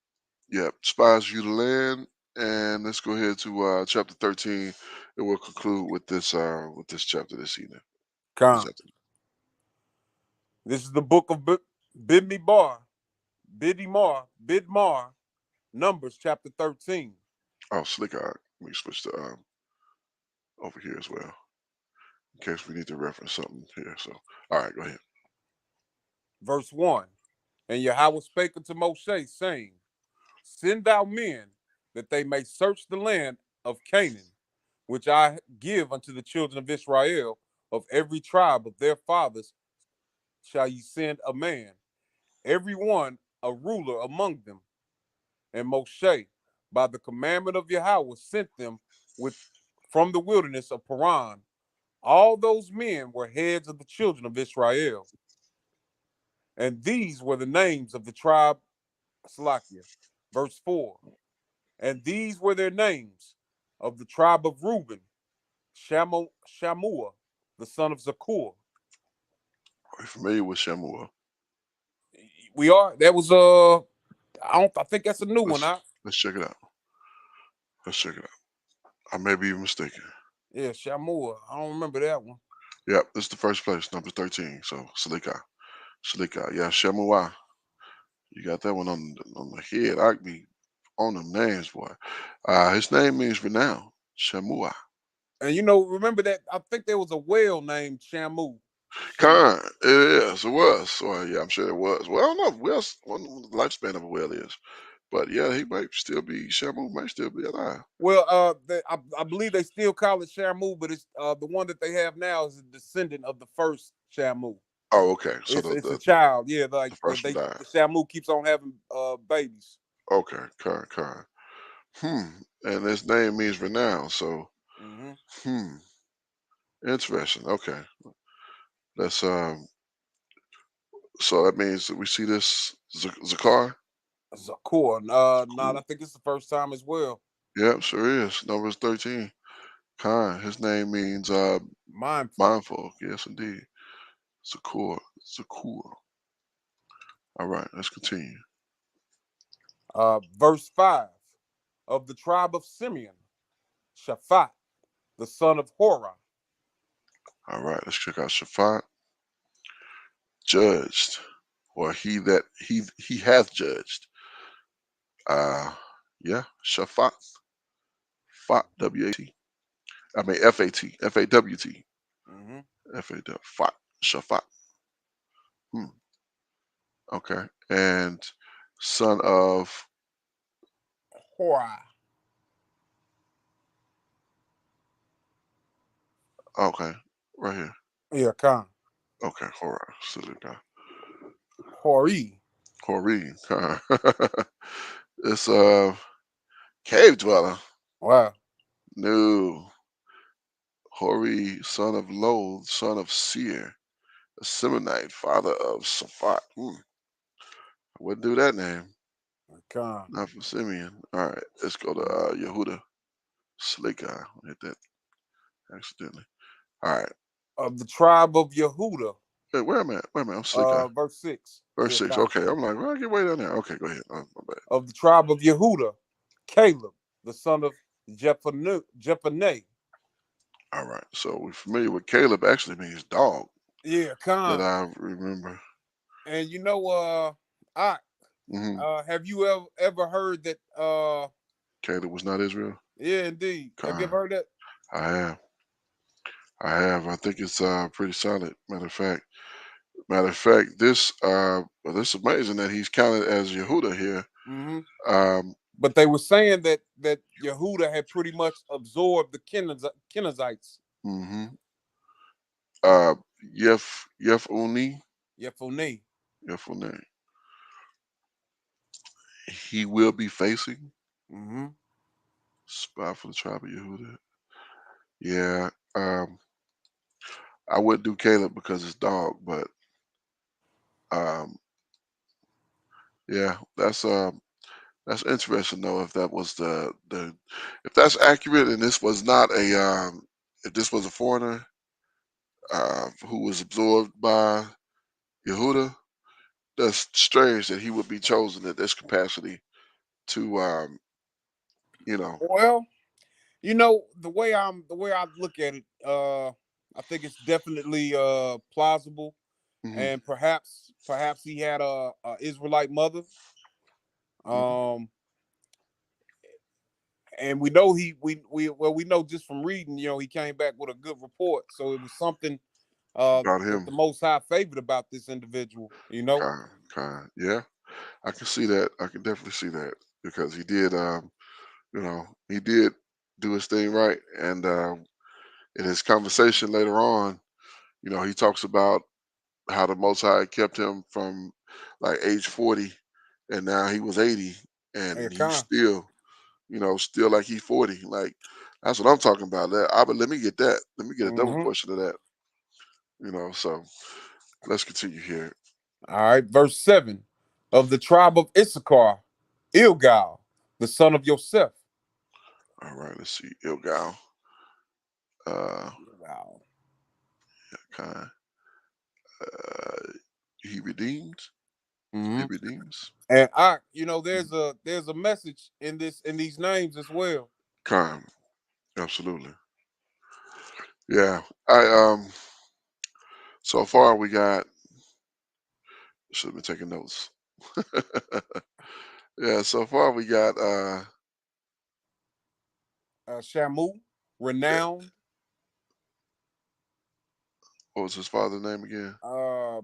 yeah, spies view the land, and let's go ahead to chapter 13, and we'll conclude with this chapter this evening. This Con. afternoon. This is the book of Bidmar, Bidmar, Numbers chapter 13. Oh, slick art. Let me switch to over here as well. in case we need to reference something here. So, all right, go ahead. Verse 1. And Yahweh spake unto Moshe, saying, Send out men, that they may search the land of Canaan, which I give unto the children of Israel. Of every tribe of their fathers shall ye send a man, every one a ruler among them. And Moshe, by the commandment of Yahweh, sent them with from the wilderness of Paran. All those men were heads of the children of Israel. And these were the names of the tribe, Salakia. Verse 4. And these were their names of the tribe of Reuben, Shammua, the son of Zakur. Are you familiar with Shamua? We are. That was I think that's a new one. Let's check it out. Let's check it out. I may be mistaken. Yeah, Shammua. I don't remember that one. Yep, this is the first place, number 13. So Salika. Salika. Yeah, Shamua. You got that one on the head. I be on them names, boy. His name means renown. Shamua. And remember that I think there was a whale named Shamu. Khan. Yes, it was. So yeah, I'm sure it was. Well, I don't know. Whales, what the lifespan of a whale is. But yeah, he might still be Shamu might still be alive. Well, I believe they still call it Shamu, but it's the one that they have now is a descendant of the first Shamu. Oh, okay. So It's a child, yeah. Like the first one the died. Shamu keeps on having babies. Okay, Khan. And his name means renown. So Mm-hmm. interesting. Okay. That's so that means that we see this Zakar. Zakur. Cool. I think it's the first time as well. Yep, sure is. Number 13. Khan. His name means Mindful. mindful. Yes, indeed. Zakur. Zakur. All right, let's continue. Verse 5. Of the tribe of Simeon, Shaphat, the son of Horah. All right, let's check out Shaphat. Judged, or he hath judged. Yeah, Shaphat. Fat W-A-T. I mean F-A-T. F-A-W-T. Mm-hmm. F-A-W. Fat. Shaphat. Okay. And son of, Horah. okay, right here. Yeah, Khan. Okay, horror. Silly guy. Hori. Hori. It's a cave dweller. Wow. No. Hori, son of Loth, son of Seir, a Semonite, father of Saphat. I wouldn't do that name. Khan. Not for Simeon. All right, let's go to Yehuda. Slick guy. Hit that accidentally. All right. Of the tribe of Yehuda. Hey, where am I at? Where am I? I'm slick guy. Verse 6. Verse Yeah, 6. Khan. Okay. I'm like, well, I get way down there. Okay, go ahead. Oh, my bad. Of the tribe of Yehuda, Caleb, the son of Jephaneh. All right. So we're familiar with Caleb actually means dog Yeah, that Khan. I remember. And hmm have you ever heard that Caleb was not Israel. yeah, indeed. Have you ever Con. heard that? I have. I have. I think it's pretty solid. Matter of fact, this is amazing that he's counted as Yehuda here. Mm-hmm. Um, But they were saying that Yehuda had pretty much absorbed the Kenizzites. hmm uh, Yephuni, Yephone. Yephune. He will be facing Mm-hmm. spot for the tribe of Yehuda. Yeah. I wouldn't do Caleb because it's dog, but um, yeah, that's interesting though. If that was if that's accurate, and this was not if this was a foreigner who was absorbed by Yehuda, that's strange that he would be chosen at this capacity to you know. Well, the way I look at it, I think it's definitely plausible, hmm and perhaps he had a Israelite mother. hmm Um, and we know we know just from reading, he came back with a good report. So it was something about that him. the Most High favored about this individual. Yeah, I can see that. I can definitely see that because he did. He did do his thing right, and in his conversation later on, he talks about how the Most High kept him from like age 40, and now he was 80, Yeah, and he's Con. still like he's 40. Like that's what I'm talking about. But let me get that. Let me get a double Hmm. portion of that. So let's continue here. All right, verse 7. Of the tribe of Issachar, Ilgal, the son of Yosef. All right, let's see. Ilgal. Uh, Ilgal. kind. He redeems. He Hmm. redeems. And there's a message in these names as well. Kind. Absolutely. Yeah. I. So far we got. Should have been taking notes. Yeah. So far we got. Shamu, Yeah, renowned, what was his father's name again? uh,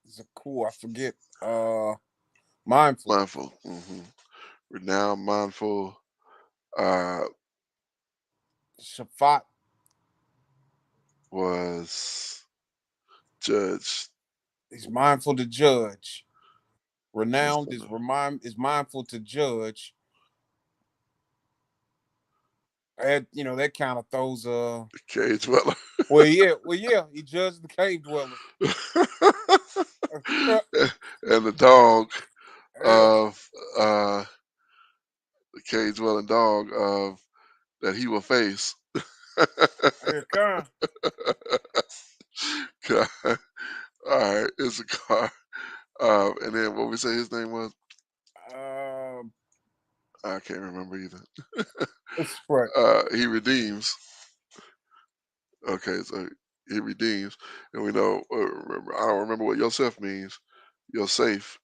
Zakur, I forget, mindful, Mindful. Renowned, mindful. Uh, Shaphat, was judged. he's mindful to judge. The Renowned son of is mindful to judge. And that kind of throws the cage dweller. he judged the cave dweller. And the dog Yeah, of the cage dwelling dog of that he will face. yeah, kind. God. All right, it's a car. And then what we say his name was, Um, I can't remember either. that's right. He redeems. Okay, so he redeems, and we know. I don't remember what Yosef means. Yosef.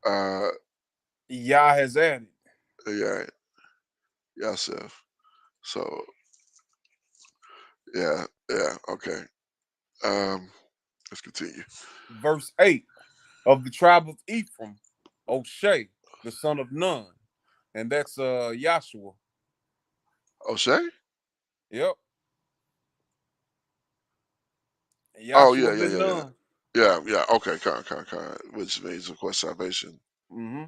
Uh, Yah has added. yeah, Yosef. So yeah, yeah. Okay. Um, let's continue. Verse 8. Of the tribe of Ephraim, O'Shea, the son of Nun. And that's Yahshua. O'Shea. Yep. Oh yeah, Yahshua yeah, ben yeah, yeah, Nun. yeah, yeah. Okay, which means of course salvation. Mm-hmm.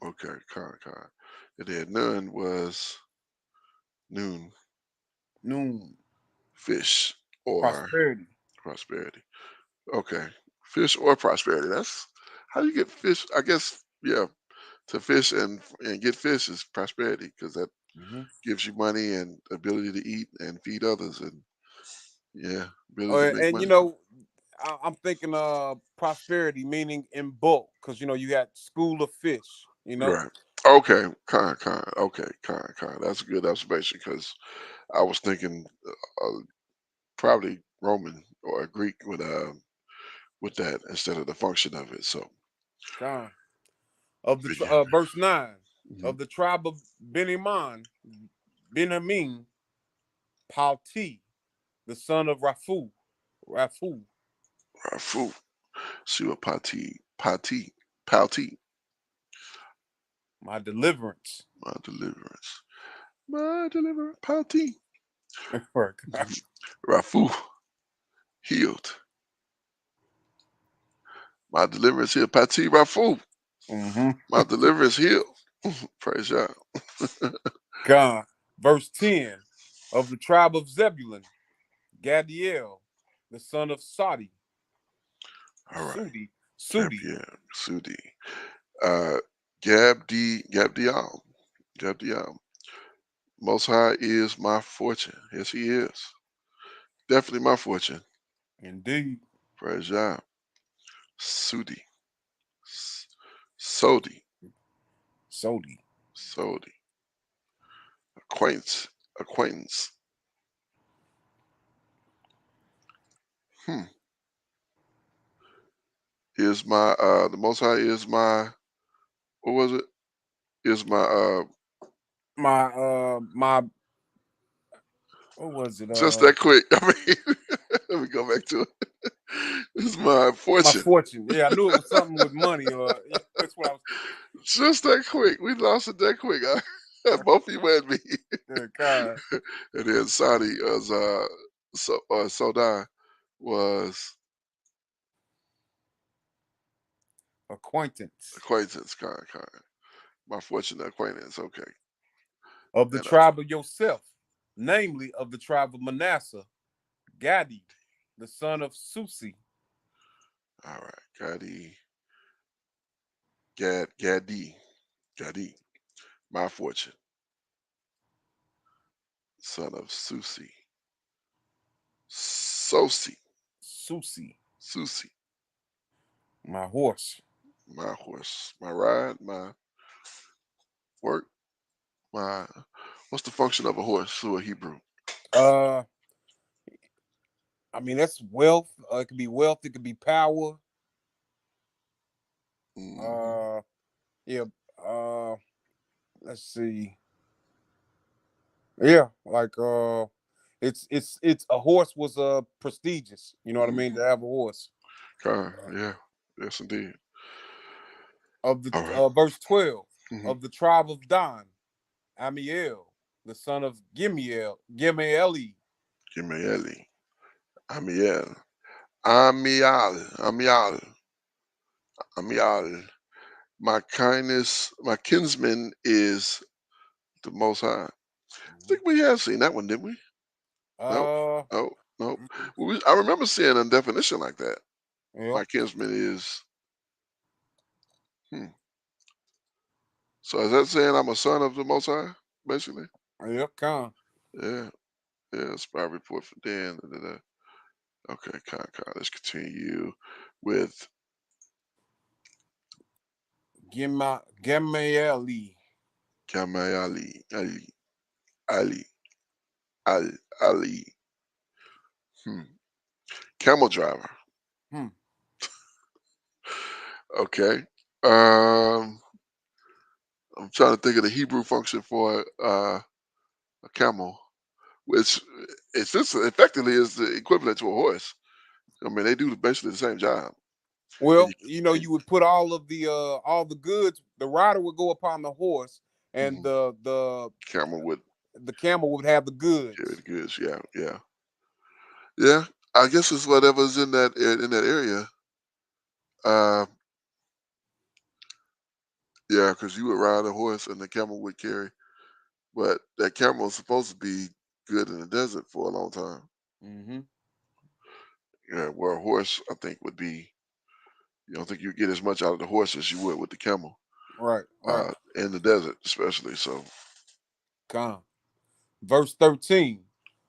Okay, con. And then none was noon, Noon. fish or Prosperity. prosperity. Okay, fish or prosperity. That's how you get fish. I guess yeah, to fish and get fish is prosperity because that Mm-hmm. gives you money and ability to eat and feed others and yeah, ability to Uh, make and money too. I'm thinking prosperity, meaning in bulk, because you got school of fish. Right. Okay, Okay, That's a good observation because I was thinking probably Roman or Greek with that instead of the function of it. So Con. Of the but yeah. verse 9, Mhm. of the tribe of Benjamin, Palti, the son of Raphu, Rafu. See what Pati, my deliverance. my deliverance. My deliverance. Pati. Rafu. Healed. My deliverance healed. Pati Rafu. Mm-hmm. My deliverance healed. Praise God. God. Verse 10, of the tribe of Zebulun, Gadiel, the son of All right. Sudi. Yeah. Sudi. Uh Gabdial. Gabdial. Most High is my fortune. Yes, He is. Definitely my fortune. Indeed. Praise God. Sudi. S- Sodi. Sodi. Sodi. Acquaintance. Acquaintance. Hmm. Is my the Most High is my what was it? Is my my what was it? Just that quick. I mean, let me go back to it. It's my My fortune. fortune. Yeah, I knew it was something with money, or that's what I was. Just that quick. We lost it that quick. Both of you and me. God, And then Saudi was Sodai was acquaintance acquaintance, kind. My fortunate acquaintance. Okay. of the And tribe of Yosef, namely of the tribe of Manasseh, Gadi, the son of Susi. all right, Gadi, my fortune, son of Susi, Susi, Susi, my horse. my horse, my ride, my work, my. What's the function of a horse to a Hebrew? Uh, I mean that's wealth. It could be wealth. It could be power. Hmm. Uh, yeah. Uh, let's see. Yeah, like it's a horse was prestigious. You know what I mean? To have a horse. Yeah, yes indeed. Of the All right. verse 12 Mm-hmm. of the tribe of Dan, Amiel, the son of Gimeeli. Gimeeli, Amiel, Amial. My kinsman is the Most High. I think we have seen that one, didn't we? No, Uh, no, no. I remember seeing a definition like that. yep, My kinsman is. Hmm. So is that saying I'm a son of the Most High, basically? yep, con. Yeah, yeah. Spy report for Dan. Da, da, da. Okay, let's continue with Gimeeli. Kamai Ali, Ali, Ali. Hmm. Camel driver. Hmm. Okay. Um, I'm trying to think of the Hebrew function for a camel, which it's just effectively is the equivalent to a horse. I mean, they do basically the same job. And Well, you would put all the goods. The rider would go upon the horse, and mhm, camel would the camel would have the carry goods. the goods. Yeah, yeah, yeah. I guess it's whatever's in that area. Uh, yeah, because you would ride a horse and the camel would carry, but that camel is supposed to be good in the desert for a long time. Mm-hmm. Yeah, where a horse I think would be. You don't think you get as much out of the horse as you would with the camel Right, right. in the desert, especially. So Con. Verse 13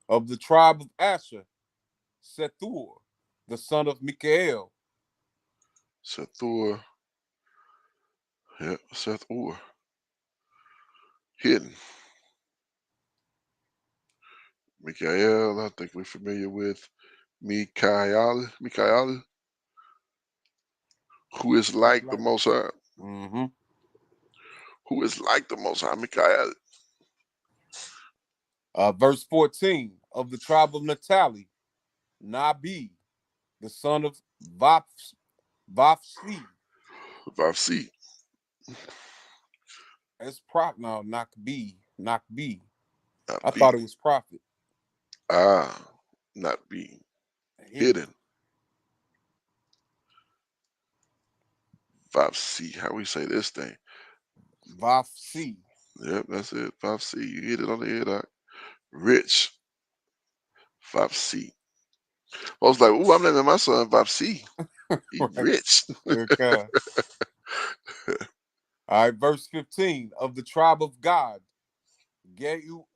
of the tribe of Asher, Sethur, the son of Mikael. Sethur, yeah, Seth Ur, hidden. Mikael, I think we're familiar with Mikael, who is It's like the like, Most High, mm-hmm. who is like the Most High, Mikael. Verse 14 of the tribe of Naphtali, Nabi, the son of Vapsi. Vavsi, It's prop now, Nakbi. not I thought B. it was prophet. Not B. Hidden. Hidden. Vavsi, how we say this thing? Vapsi. Yep, that's it. Vavsi, you hit it on the head. Rich. Vavsi. I was like, ooh, I'm naming my son Vavsi. He Right. rich. Okay. All right, verse 15 of the tribe of God, Geuel,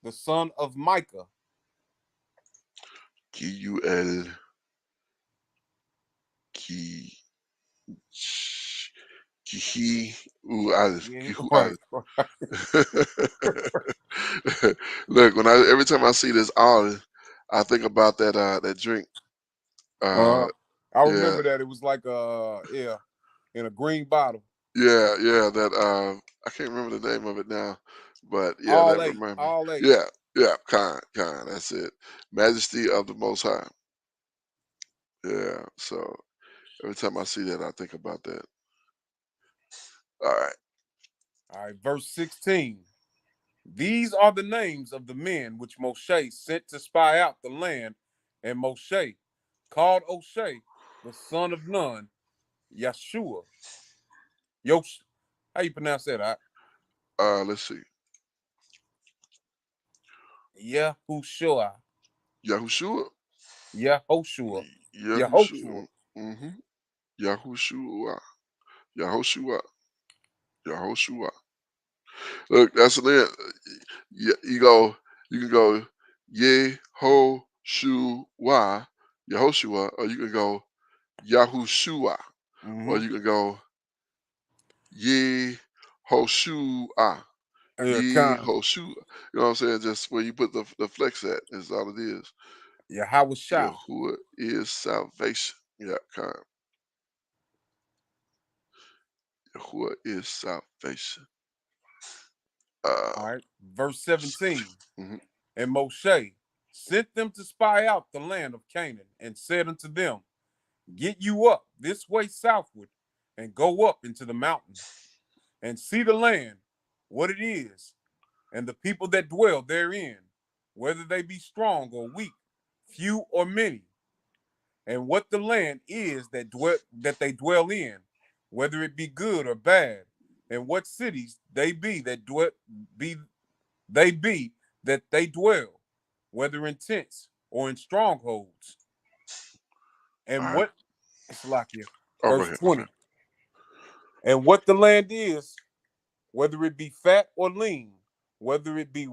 the son of Micah. Gul. Ki. Kihi. Ual. Yeah, Kihual. right. Look, every time I see this al, I think about that drink. Uh, Uh, I yeah, remember that it was like yeah, in a green bottle. Yeah, that I can't remember the name of it now, but yeah, All that eight, remind me. all eight. Yeah, Khan, that's it. Majesty of the Most High. Yeah, so every time I see that, I think about that. All right. All right, verse 16. These are the names of the men which Moshe sent to spy out the land, and Moshe called O'Shea, the son of Nun, Yeshua. Yosh, how you pronounce that? Let's see. Yahushua. Yahushua. Yahoshua. Yahoshua. Yahushua. Mm-hmm. Yahushua. Yahushua. Yahushua. Look, that's it. You go. You can go Yehoshua, Yehoshua, or you can go Yahushua, or Mm-hmm. you can go Yehoshua. Yeah, Khan. Yehoshua. You know what I'm saying? Just where you put the flex at is all it is. Yahawashah. Yahuwah is salvation. Yeah, kind. Yahuwah is salvation. All Uh, right. Verse 17. mhm. And Moshe sent them to spy out the land of Canaan, and said unto them, Get you up this way southward, and go up into the mountain, and see the land, what it is, and the people that dwell therein, whether they be strong or weak, few or many, and what the land is that they dwell in, whether it be good or bad, and what cities be they be that they dwell, whether in tents or in strongholds, All and right. what Salakia, Oh, go verse ahead. Okay. 20, and what the land is, whether it be fat or lean, whether it be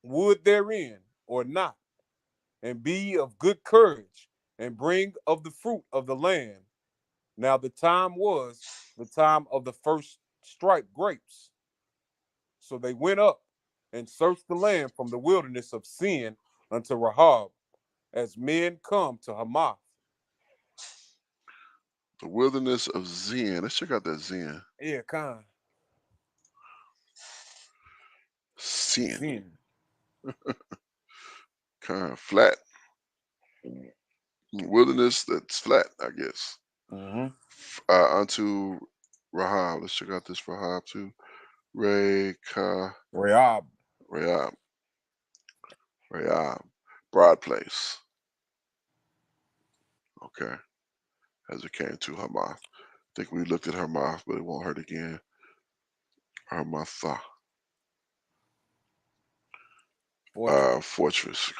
wood therein or not, and be of good courage, and bring of the fruit of the land. Now the time was the time of the first striped grapes. So they went up and searched the land from the wilderness of Sin unto Rahab, as men come to Hamath. The wilderness of Zen. Let's check out that Zen. Yeah, Khan. Sin. Sin. Kind of flat. Wilderness that's flat, I guess. Mm-hmm. Unto Rahab. Let's check out this Rahab too. Reka Rahab. Rahab. Rahab. Broad place. Okay. As it came to Hamath. I think we looked at Hamath, but it won't hurt again. Hamatha. Fortress. Fortress.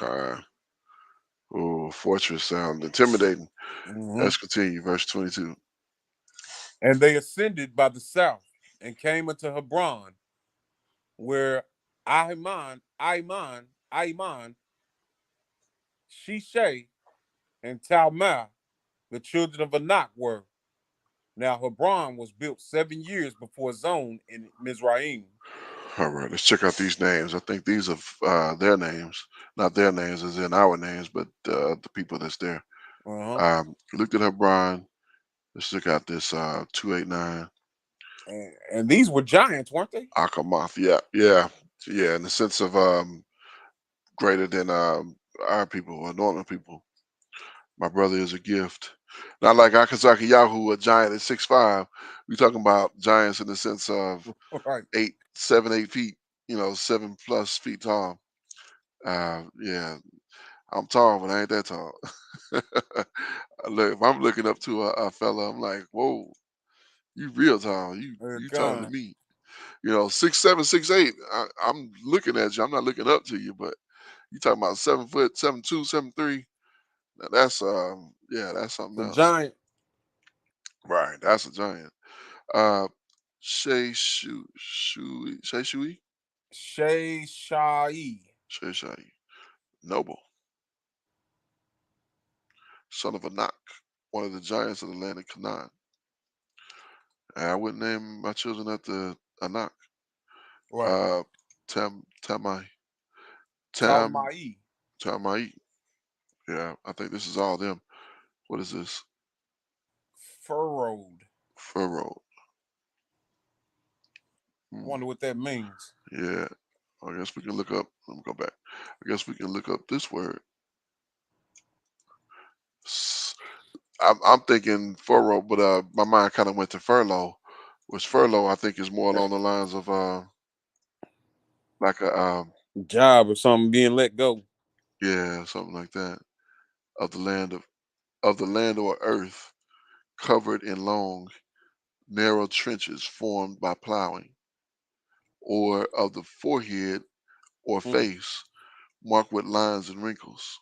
Oh, fortress sound intimidating. Mm-hmm. Let's continue. Verse 22. And they ascended by the south and came unto Hebron, where Aiman, Shishai, and Talmah, the children of Anak, were. Now Hebron was built 7 years before Zon in Mizraim. All right, let's check out these names. I think these are their names, not their names as in our names, but the people that's there. Uh-huh. Looked at Hebron. Let's check out this 289 And these were giants, weren't they? Akamoth. Yeah. In the sense of greater than our people or normal people. My brother is a gift. Not like Akazaki Yahoo, a giant at 6'5". We talking about giants in the sense of Right. 8 feet. 7+ feet tall. Yeah, I'm tall, but I ain't that tall. Look, if I'm looking up to a fella, I'm like, whoa, you real tall. You taller than Con. me. 6'7", 6'8". I'm looking at you. I'm not looking up to you, but you talking about 7 foot, 7'2", 7'3". Now that's that's something The else. giant Right, that's a giant. Uh, Shay Shay Shai. Shay, noble, son of Anak, one of the giants of the land of Canaan. And I wouldn't name my children after Anak. Right. Uh, Tamai, Tam, Talmai. Tamai. Yeah, I think this is all them. What is this? Furrowed. Furrow. I wonder what that means. Yeah. I guess we can look up. Let me go back. I guess we can look up this word. I'm thinking furrow, but my mind kind of went to furlough. Which furlough I think is more along the lines of like a Job or something being let go. yeah, something like that, of the land or earth covered in long narrow trenches formed by plowing, or of the forehead or Mm. face marked with lines and wrinkles.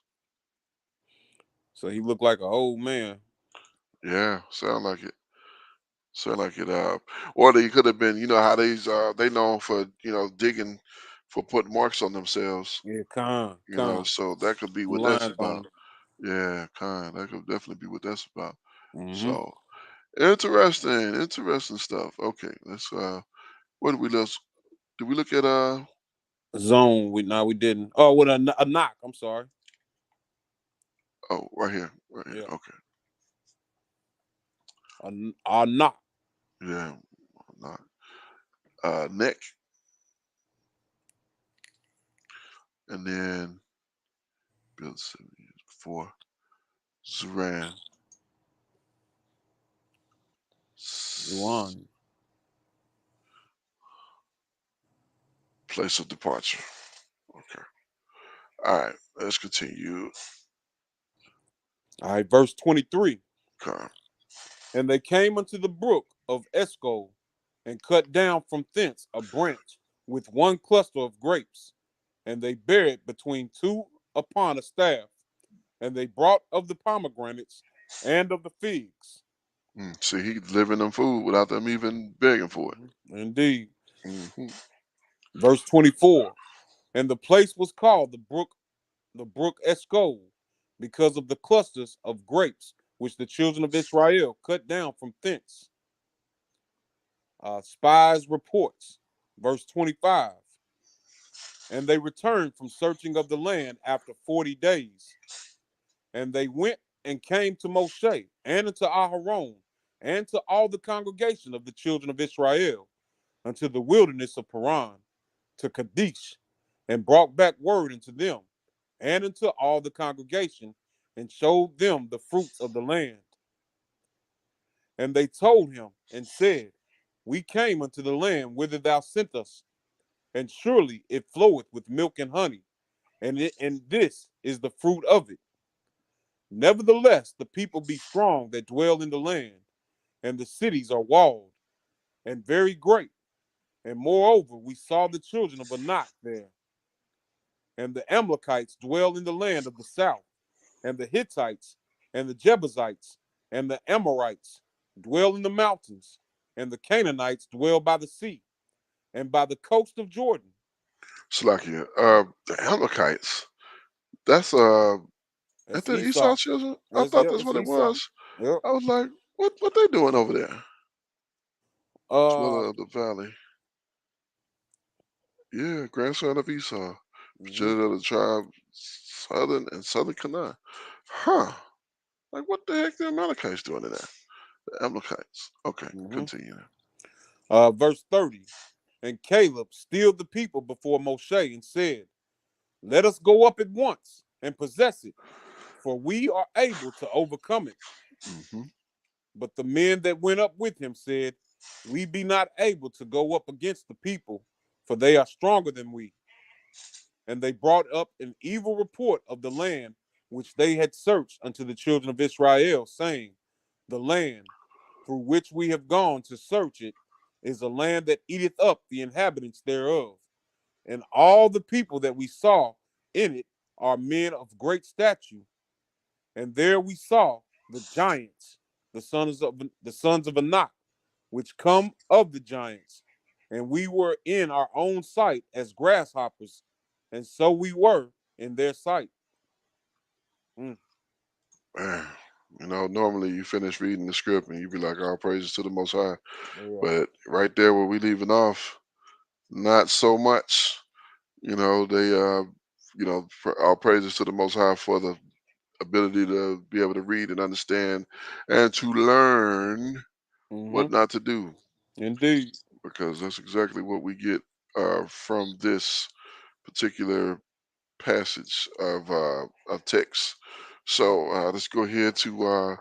So he looked like an old man. Yeah, sound like it. Sound like it. Or they could have been. You know how they known for digging for putting marks on themselves. Yeah, con. So that could be Some what that's lines on about. Yeah, kind. That could definitely be what that's about. him. Mm-hmm. So interesting stuff. Okay, let's. What did we let's did we look at? Zone. We didn't. Oh, with a knock. I'm sorry. Oh, right here, right here. Yeah, Okay, a knock. yeah, not neck, and then built 7 years before Zuran. Zuan. Place of departure. Okay. All right. Let's continue. All right, verse 23. Okay. And they came unto the brook of Escol, and cut down from thence a branch with one cluster of grapes, and they bare it between two upon a staff, and they brought of the pomegranates and of the figs. See, he's living them food without them even begging for it. Indeed. Hmm. Verse 24. And the place was called the brook Escol, because of the clusters of grapes which the children of Israel cut down from thence. Spies reports. Verse 25. And they returned from searching of the land after 40 days. And they went and came to Moshe and unto Aharon and to all the congregation of the children of Israel unto the wilderness of Paran, to Kadesh, and brought back word unto them and unto all the congregation, and showed them the fruits of the land. And they told him and said, We came unto the land whither thou sent us, and surely it floweth with milk and honey, and this is the fruit of it. Nevertheless, the people be strong that dwell in the land, and the cities are walled and very great. And moreover, we saw the children of Anak there. And the Amalekites dwell in the land of the south, and the Hittites, and the Jebusites, and the Amorites dwell in the mountains, and the Canaanites dwell by the sea, and by the coast of Jordan. Slakia. The Amalekites. That's ain't That's that Esau Esau. children? I thought that's That's what it Esau. was. Yep. I was like, what they doing over there? Uh, Dweller of the valley. Yeah, grandson of Esau. mhm, Children of the tribe southern Canaan. Huh. Like what the heck the Amalekites doing in there? The Amalekites. Okay, mhm. continue. Verse 30. And Caleb stilled the people before Moshe and said, Let us go up at once and possess it, for we are able to overcome it. Hmm. But the men that went up with him said, We be not able to go up against the people, for they are stronger than we. And they brought up an evil report of the land which they had searched unto the children of Israel, saying, The land through which we have gone to search it is a land that eateth up the inhabitants thereof. And all the people that we saw in it are men of great stature. And there we saw the giants, the sons of Anak, which come of the giants. And we were in our own sight as grasshoppers, and so we were in their sight. Mm. Man, normally you finish reading the script and you be like, all praises to the Most High. Yeah. But right there where we leaving off, not so much. They, all praises to the Most High for the ability to be able to read and understand and to learn Hmm. what not to do. Indeed. because that's exactly what we get from this particular passage of text. So let's go ahead to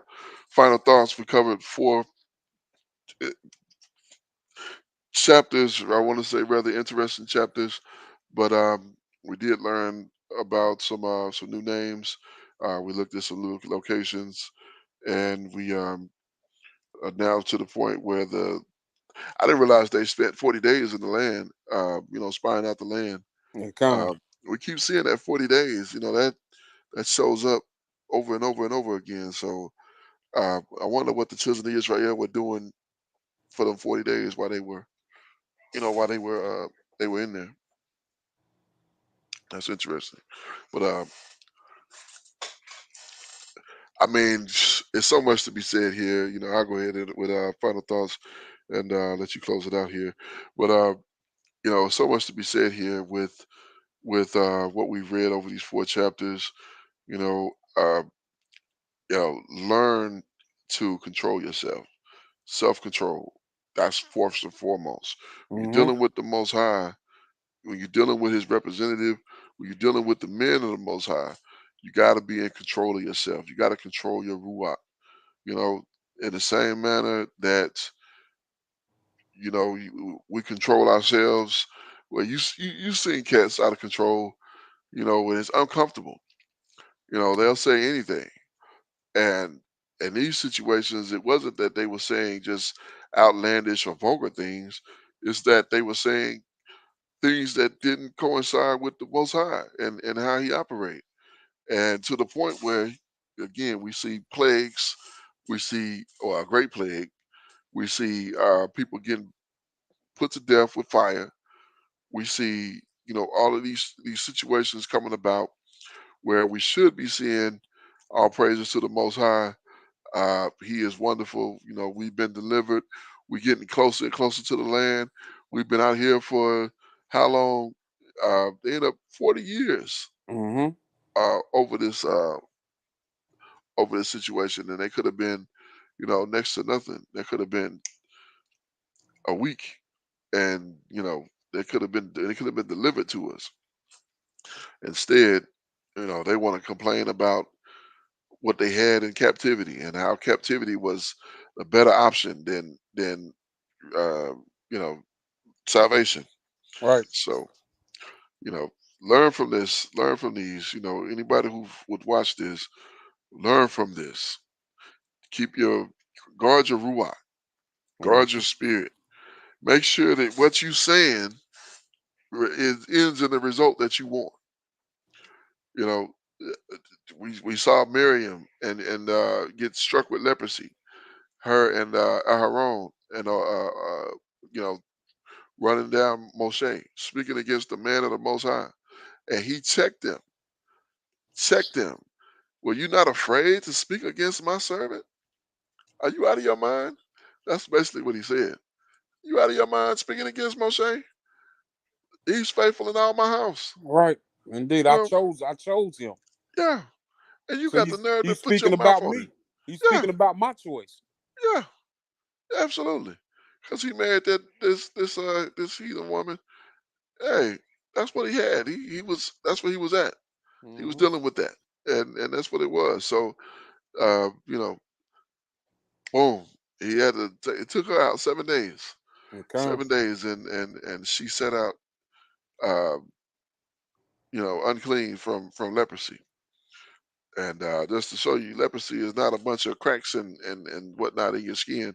final thoughts. We covered four uh, chapters. I want to say rather interesting chapters, but we did learn about some new names. We looked at some new locations, and we are now to the point where the I didn't realize they spent 40 days in the land. Spying out the land. And con. Uh, we keep seeing that 40 days. That shows up over and over and over again. So I wonder what the children of Israel were doing for them 40 days while they were in there. That's interesting. But I mean, it's so much to be said here. I'll go ahead and, with final thoughts and let you close it out here. But so much to be said here with what we've read over these four chapters. You know, uh, learn to control yourself. Self control. That's first and foremost. When you're Mm-hmm. dealing with the Most High, when you're dealing with His representative, when you're dealing with the men of the Most High, you got to be in control of yourself. You got to control your ruach. You know, in the same manner that we control ourselves. Well, you seen cats out of control. When it's uncomfortable. They'll say anything. And in these situations, it wasn't that they were saying just outlandish or vulgar things. It's that they were saying things that didn't coincide with the Most High and how He operate. And to the point where, again, we see plagues, we see, or a great plague, we see people getting put to death with fire. We see, all of these situations coming about where we should be seeing all praises to the Most High. He is wonderful. We've been delivered. We're getting closer and closer to the land. We've been out here for how long? They end up 40 years Mm-hmm. uh, over this uh, over this situation, and they could have been, next to nothing. There could have been a week, and they could have been delivered to us. Instead, they want to complain about what they had in captivity and how captivity was a better option than uh, you know, salvation. Right. So, you know, learn from this, learn from these. Anybody who would watch this, learn from this. Keep guard your ruach, guard your Mm-hmm. spirit. Make sure that what you saying ends in the result that you want. You know, we saw Miriam and get struck with leprosy. Her and Aharon and you know running down Moshe, speaking against the man of the Most High, and he checked them. Checked them. Were you not afraid to speak against my servant? Are you out of your mind? That's basically what he said. You out of your mind speaking against Moshe? He's faithful in all my house. Right. Indeed. You know, I chose him. yeah. And you So got the nerve to he's put your speaking mouth about on it. me. He's Yeah, speaking about my choice. yeah, absolutely. Because he married this heathen woman. Hey, that's what he had. That's where he was at. He was Mm-hmm. dealing with that, and that's what it was. So, uh, you know, boom. He had to. It took her out 7 days. Okay. 7 days, and she set out, uh, unclean from leprosy. And just to show you, leprosy is not a bunch of cracks and whatnot in your skin.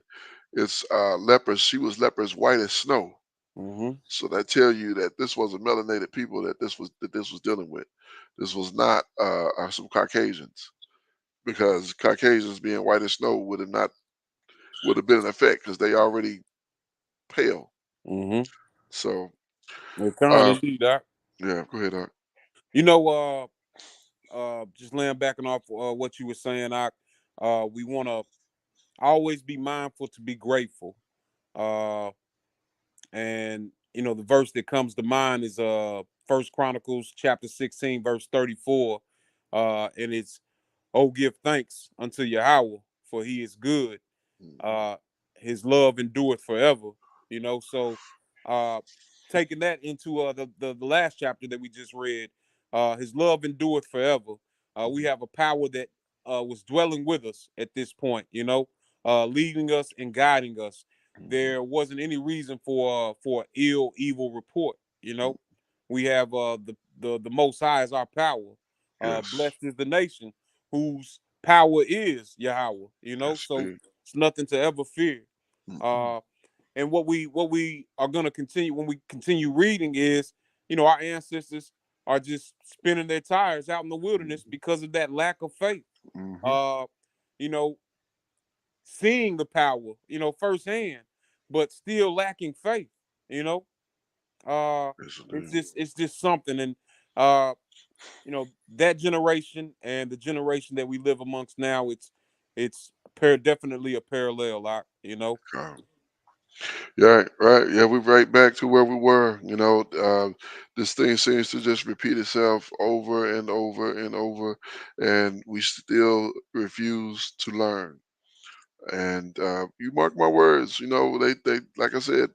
It's lepers. She was lepers white as snow. Mm-hmm. So that tell you that this was a melanated people that this was dealing with. This was not some Caucasians, because Caucasians being white as snow would have been an effect because they already pale. Mm-hmm. So They can uh, indeed, Doc. yeah, go ahead, Doc. You know, just laying back and off what you were saying, we want to always be mindful to be grateful. Uh, and the verse that comes to mind is First Chronicles chapter 16, verse 34. And it's, oh, give thanks unto Yahweh, for he is good. Mhm. Uh, his love endureth forever. You know, so uh, taking that into the last chapter that we just read, his love endureth forever. We have a power that was dwelling with us at this point. You know, leading us and guiding us. Mhm. There wasn't any reason for evil report. You know, we have the Most High as our power. Yes. Blessed is the nation whose power is Yahweh. You know, Yes, so indeed. it's nothing to ever fear. Mhm. Uh, and what we are going to continue when we continue reading is, you know, our ancestors are just spinning their tires out in the wilderness Mhm. because of that lack of faith. Mhm. Uh, you know, seeing the power, you know, firsthand, but still lacking faith. You know, uh, Yes, it's indeed. just something, and uh, you know, that generation and the generation that we live amongst now, it's definitely a parallel. You know. God. Yeah, right. Yeah, we're right back to where we were. This thing seems to just repeat itself over and over and over, and we still refuse to learn. And you mark my words, they like I said,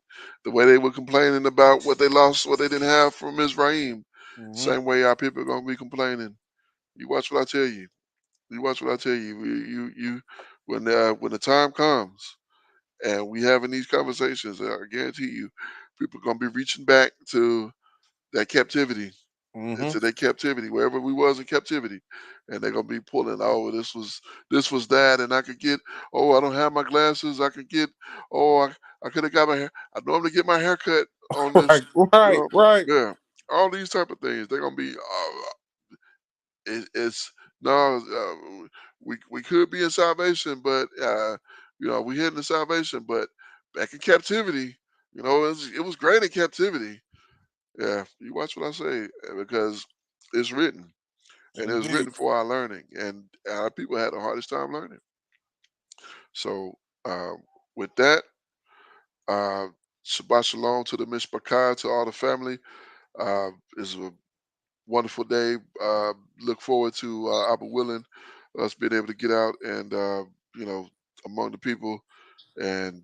the way they were complaining about what they lost, what they didn't have from Israel, Hmm. same way our people are gonna be complaining. You watch what I tell you. You watch what I tell you. When the time comes and we having these conversations, I guarantee you, people are gonna be reaching back to that captivity, Hmm. into their captivity, wherever we was in captivity, and they're gonna be pulling. Oh, this was that, and I could get. Oh, I don't have my glasses. I could get. Oh, I could have got my hair. I normally get my hair cut on this. Right, right, You right. yeah, all these type of things. They're gonna be. It's no. We could be in salvation, but we heading to salvation, but back in captivity. It was great in captivity. Yeah, you watch what I say, because it's written, and it was Indeed. written for our learning, and our people had the hardest time learning. So, with that, uh, Shabbat Shalom to the Mishpachah, to all the family. It's a wonderful day. Look forward to, Abba willing, us being able to get out and, you know, among the people, and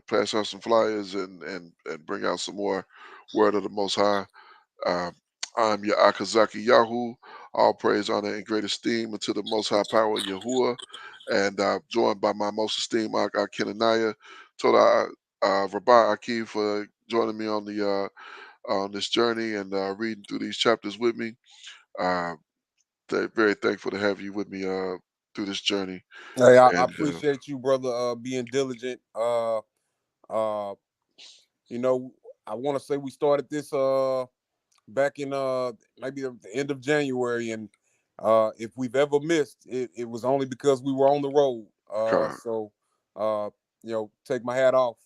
pass out some flyers, and bring out some more word of the Most High. Uh, I'm your Akazaki Yahoo. All praise, honor, and great esteem unto the Most High Power Yahuwah, and joined by my most esteemed Kenaniah, Toda Rabbi Aki, for joining me on this journey, and reading through these chapters with me. Uh, very thankful to have you with me through this journey. Hey, I And appreciate you, brother, being diligent. Uh, you know, I want to say we started this back in maybe the end of January, and if we've ever missed, it was only because we were on the road. God, So uh, you know, take my hat off.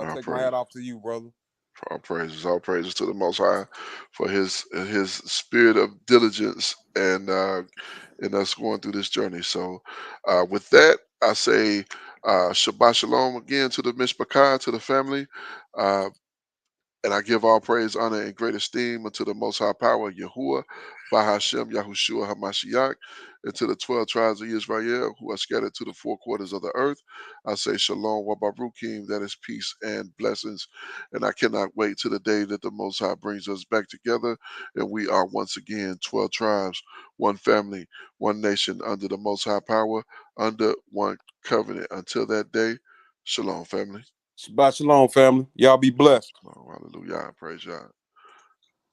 all Take my praise. hat off to you, brother. All praises to the Most High for His spirit of diligence, and in us going through this journey. So, with that, I say Shabbat Shalom again to the Mishpachah, to the family. Uh, and I give all praise, honor, and great esteem unto the Most High Power, Yahuwah, Bahashem, Yahushua, Hamashiach, and to the 12 tribes of Israel who are scattered to the four quarters of the earth. I say Shalom, Wabarukim, that is peace and blessings. And I cannot wait to the day that the Most High brings us back together, and we are once again 12 tribes, one family, one nation, under the Most High Power, under one covenant. Until that day, Shalom, family. Shabbat shalom, family. Y'all be blessed. Shalom, hallelujah. Praise God.